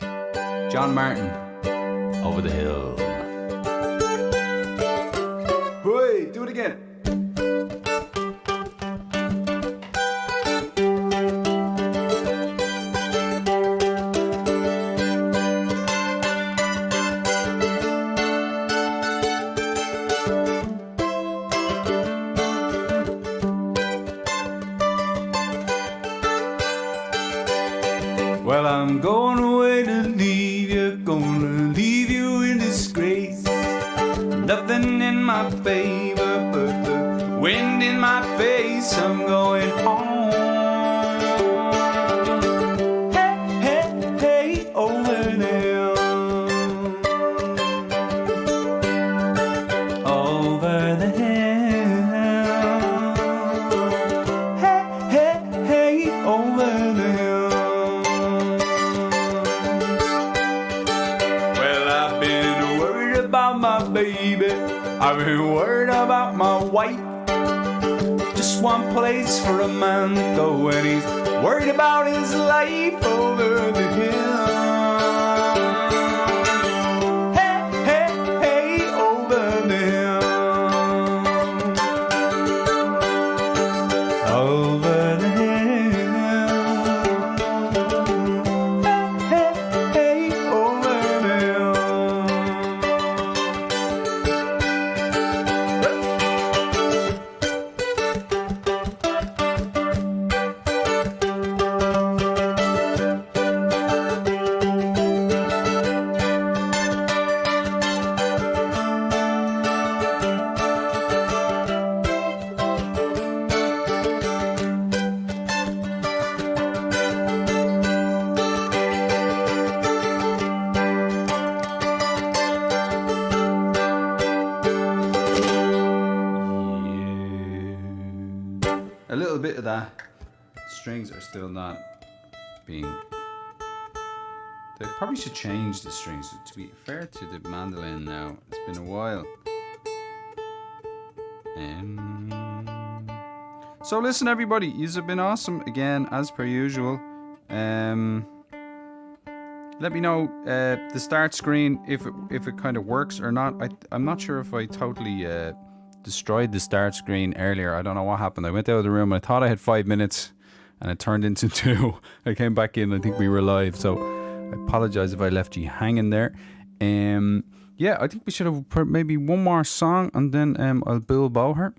John Martin, Over the Hill. Hey, do it again. Well, I'm going away to leave you, gonna leave you in disgrace. Nothing in my favor but the wind in my face. I'm going home. Hey, hey, hey, over there. Over the hill. Hey, hey, hey, over the hill. Baby, I've been worried about my wife. Just one place for a man to go, and he's worried about his life over the hill. Hey, hey, hey, over the hill. Over the hill. Hey, hey, hey, over the hill. A little bit of that. Strings are still not being... They probably should change the strings. To be fair to the mandolin now, it's been a while. So listen everybody, yous have been awesome again as per usual. Let me know the start screen if it kind of works or not. I'm not sure if I totally destroyed the start screen earlier. I don't know what happened. I went out of the room. I thought I had 5 minutes, and it turned into 2. I came back in. I think we were live. So I apologize if I left you hanging there. Yeah, I think we should have put maybe one more song, and then I'll Bill bow her.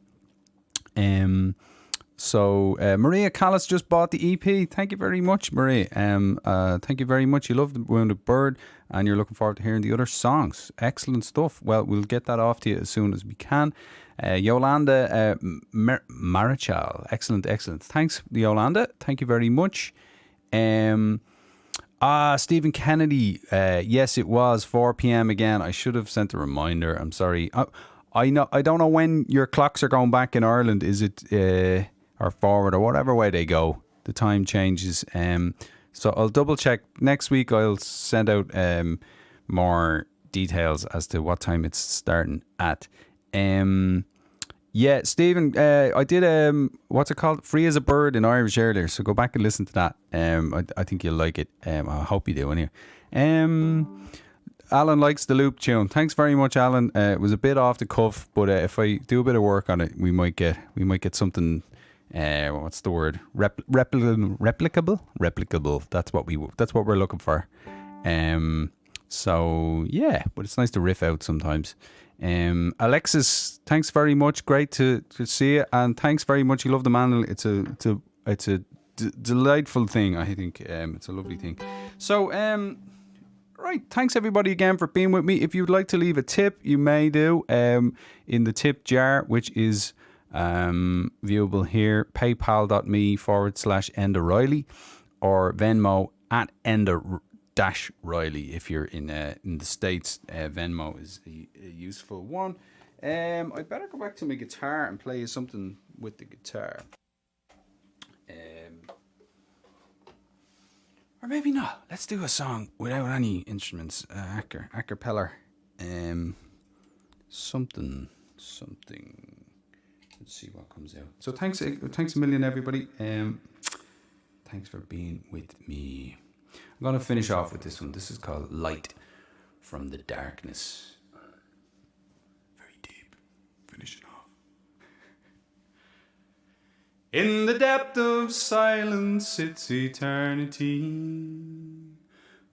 So Maria Callis just bought the EP. Thank you very much, Maria. Thank you very much. You love The Wounded Bird, and you're looking forward to hearing the other songs. Excellent stuff. Well, we'll get that off to you as soon as we can. Yolanda Marichal. Excellent. Thanks, Yolanda. Thank you very much. Stephen Kennedy. Yes, it was 4 p.m. again. I should have sent a reminder. I'm sorry. I don't know when your clocks are going back in Ireland. Is it or forward or whatever way they go? The time changes. So I'll double check next week. I'll send out more details as to what time it's starting at. Yeah, Stephen, I did what's it called? Free as a Bird in Irish earlier. So go back and listen to that. I think you'll like it. I hope you do anyway. Alan likes the loop tune. Thanks very much, Alan. It was a bit off the cuff, but if I do a bit of work on it, we might get something. What's the word? Replicable. That's what we're looking for. So yeah, but it's nice to riff out sometimes. Alexis, thanks very much. Great to see you, and thanks very much. You love the manual. It's a delightful thing. I think it's a lovely thing. So right, thanks everybody again for being with me. If you'd like to leave a tip, you may do in the tip jar, which is viewable here, paypal.me/Enda Reilly or Venmo at Enda-Reilly. If you're in the States, Venmo is a useful one. I better go back to my guitar and play you something with the guitar. Or maybe not. Let's do a song without any instruments. A cappella. Something. Let's see what comes out. So thanks a million, everybody. Thanks for being with me. I'm going to finish off with this one. This is called Light from the Darkness. Very deep. Finish it off. In the depth of silence sits eternity,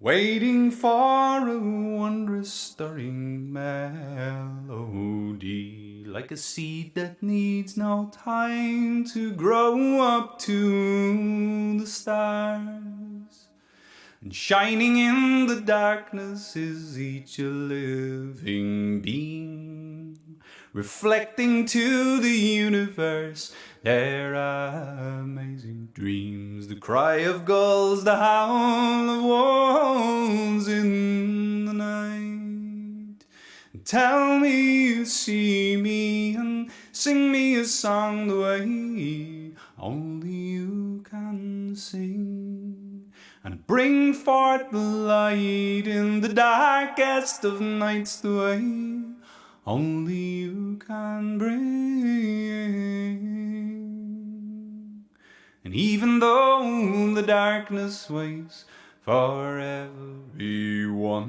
waiting for a wondrous stirring melody, like a seed that needs no time to grow up to the stars. And shining in the darkness is each a living being, reflecting to the universe their amazing dreams. The cry of gulls, the howl of wolves in the night. Tell me you see me and sing me a song the way only you can sing, and bring forth the light in the darkest of nights the way only you can bring. And even though the darkness waits for everyone,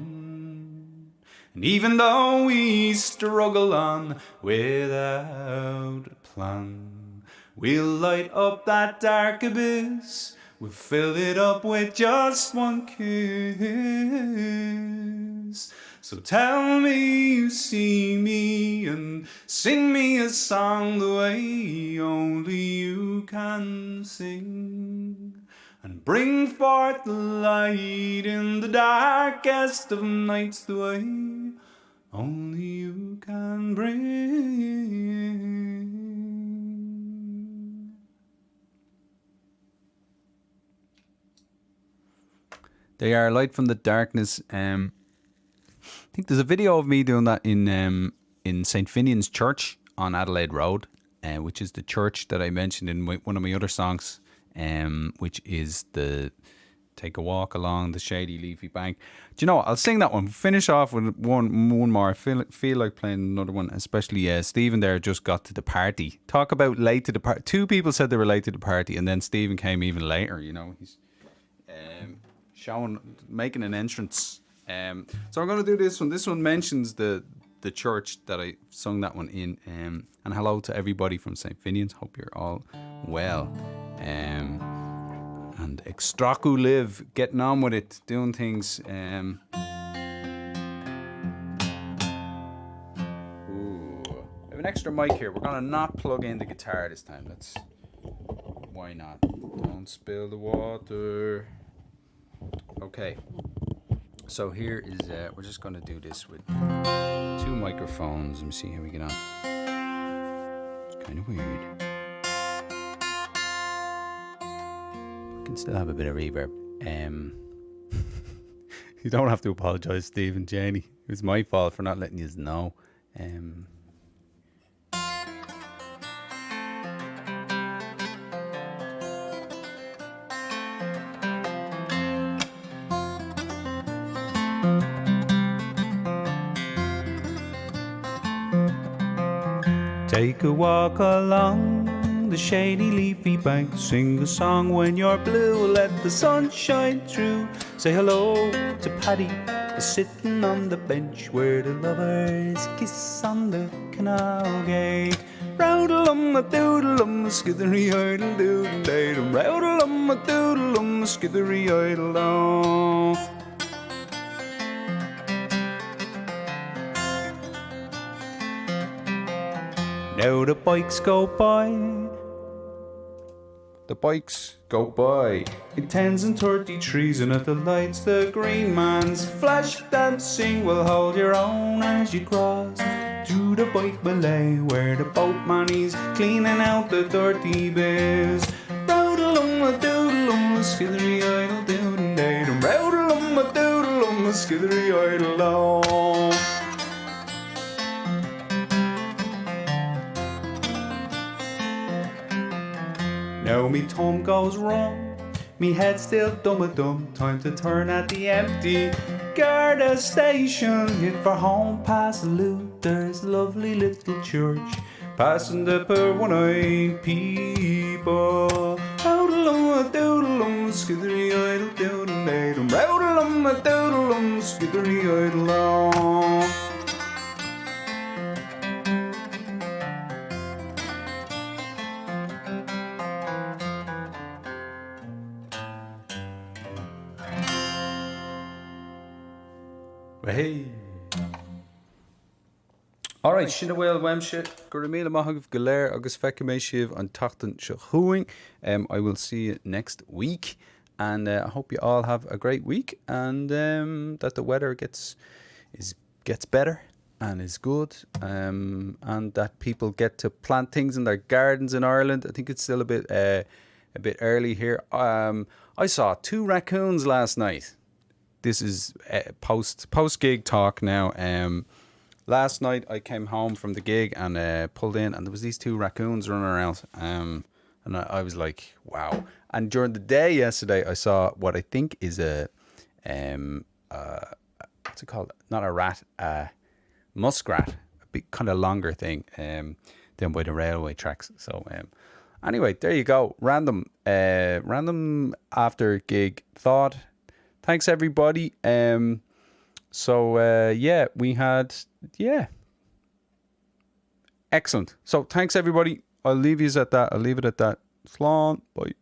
and even though we struggle on without a plan, we'll light up that dark abyss. We'll fill it up with just one kiss. So tell me you see me and sing me a song the way only you can sing, and bring forth the light in the darkest of nights the way only you can bring. They are Light from the Darkness. I think there's a video of me doing that in St. Finian's Church on Adelaide Road, which is the church that I mentioned in one of my other songs, which is the Take a Walk Along the Shady Leafy Bank. Do you know what? I'll sing that one. Finish off with one more. I feel like playing another one, especially Stephen there just got to the party. Talk about late to the party. 2 people said they were late to the party, and then Stephen came even later, you know. He's making an entrance. So I'm going to do this one. This one mentions the church that I sung that one in. And hello to everybody from St. Finian's. Hope you're all well. And extracu live, getting on with it, doing things. Ooh, I have an extra mic here. We're going to not plug in the guitar this time. Why not? Don't spill the water. Okay. So here is, we're just going to do this with 2 microphones. Let me see how we get on. It's kind of weird. We can still have a bit of reverb. You don't have to apologise, Steve and Janie. It was my fault for not letting you know. Take a walk along the shady leafy bank. Sing a song when you're blue. Let the sun shine through. Say hello to Paddy, sitting on the bench where the lovers kiss on the canal gate. Roudle-um-a-doodle-um, skithery-idle-doodle-date-um. Roudle-um-a-doodle-um, skithery-idle-dum. Now the bikes go by. The bikes go by In 10s and 33s, and at the lights the green man's flash dancing will hold your own as you cross to the bike belay where the boatman is cleaning out the dirty bits. Roudle-um-a-doodle-um, skithery-idle-doodle-date-um. Roudle-um-a-doodle-um, skithery-idle-dum. Now me thumb goes wrong, me head still dumb-a-dum. Time to turn at the empty Garda station. Hit for home past Luther's lovely little church, passing the poor one-eyed people. Roudle-um-a-doodle-um, skithery-idle-doodle-date-um. Roudle-um-a-doodle-um, skithery-idle-dum. Hey. Alright, sinna bhfuil weimse gur míle maithagh go léir agus feicimé sibh an tachtain seo chuaing. I will see you next week, and I hope you all have a great week, and that the weather gets better and is good, and that people get to plant things in their gardens in Ireland. I think it's still a bit early here. I saw 2 raccoons last night. This is post gig talk now. Last night I came home from the gig and pulled in, and there was these 2 raccoons running around. And I was like, wow. And during the day yesterday, I saw what I think is a what's it called? Not a rat, a muskrat, a big kind of longer thing down by the railway tracks. So anyway, there you go. Random after gig thought. Thanks everybody. Yeah, we had excellent. So thanks everybody. I'll leave you at that. I'll leave it at that. Slán. Bye.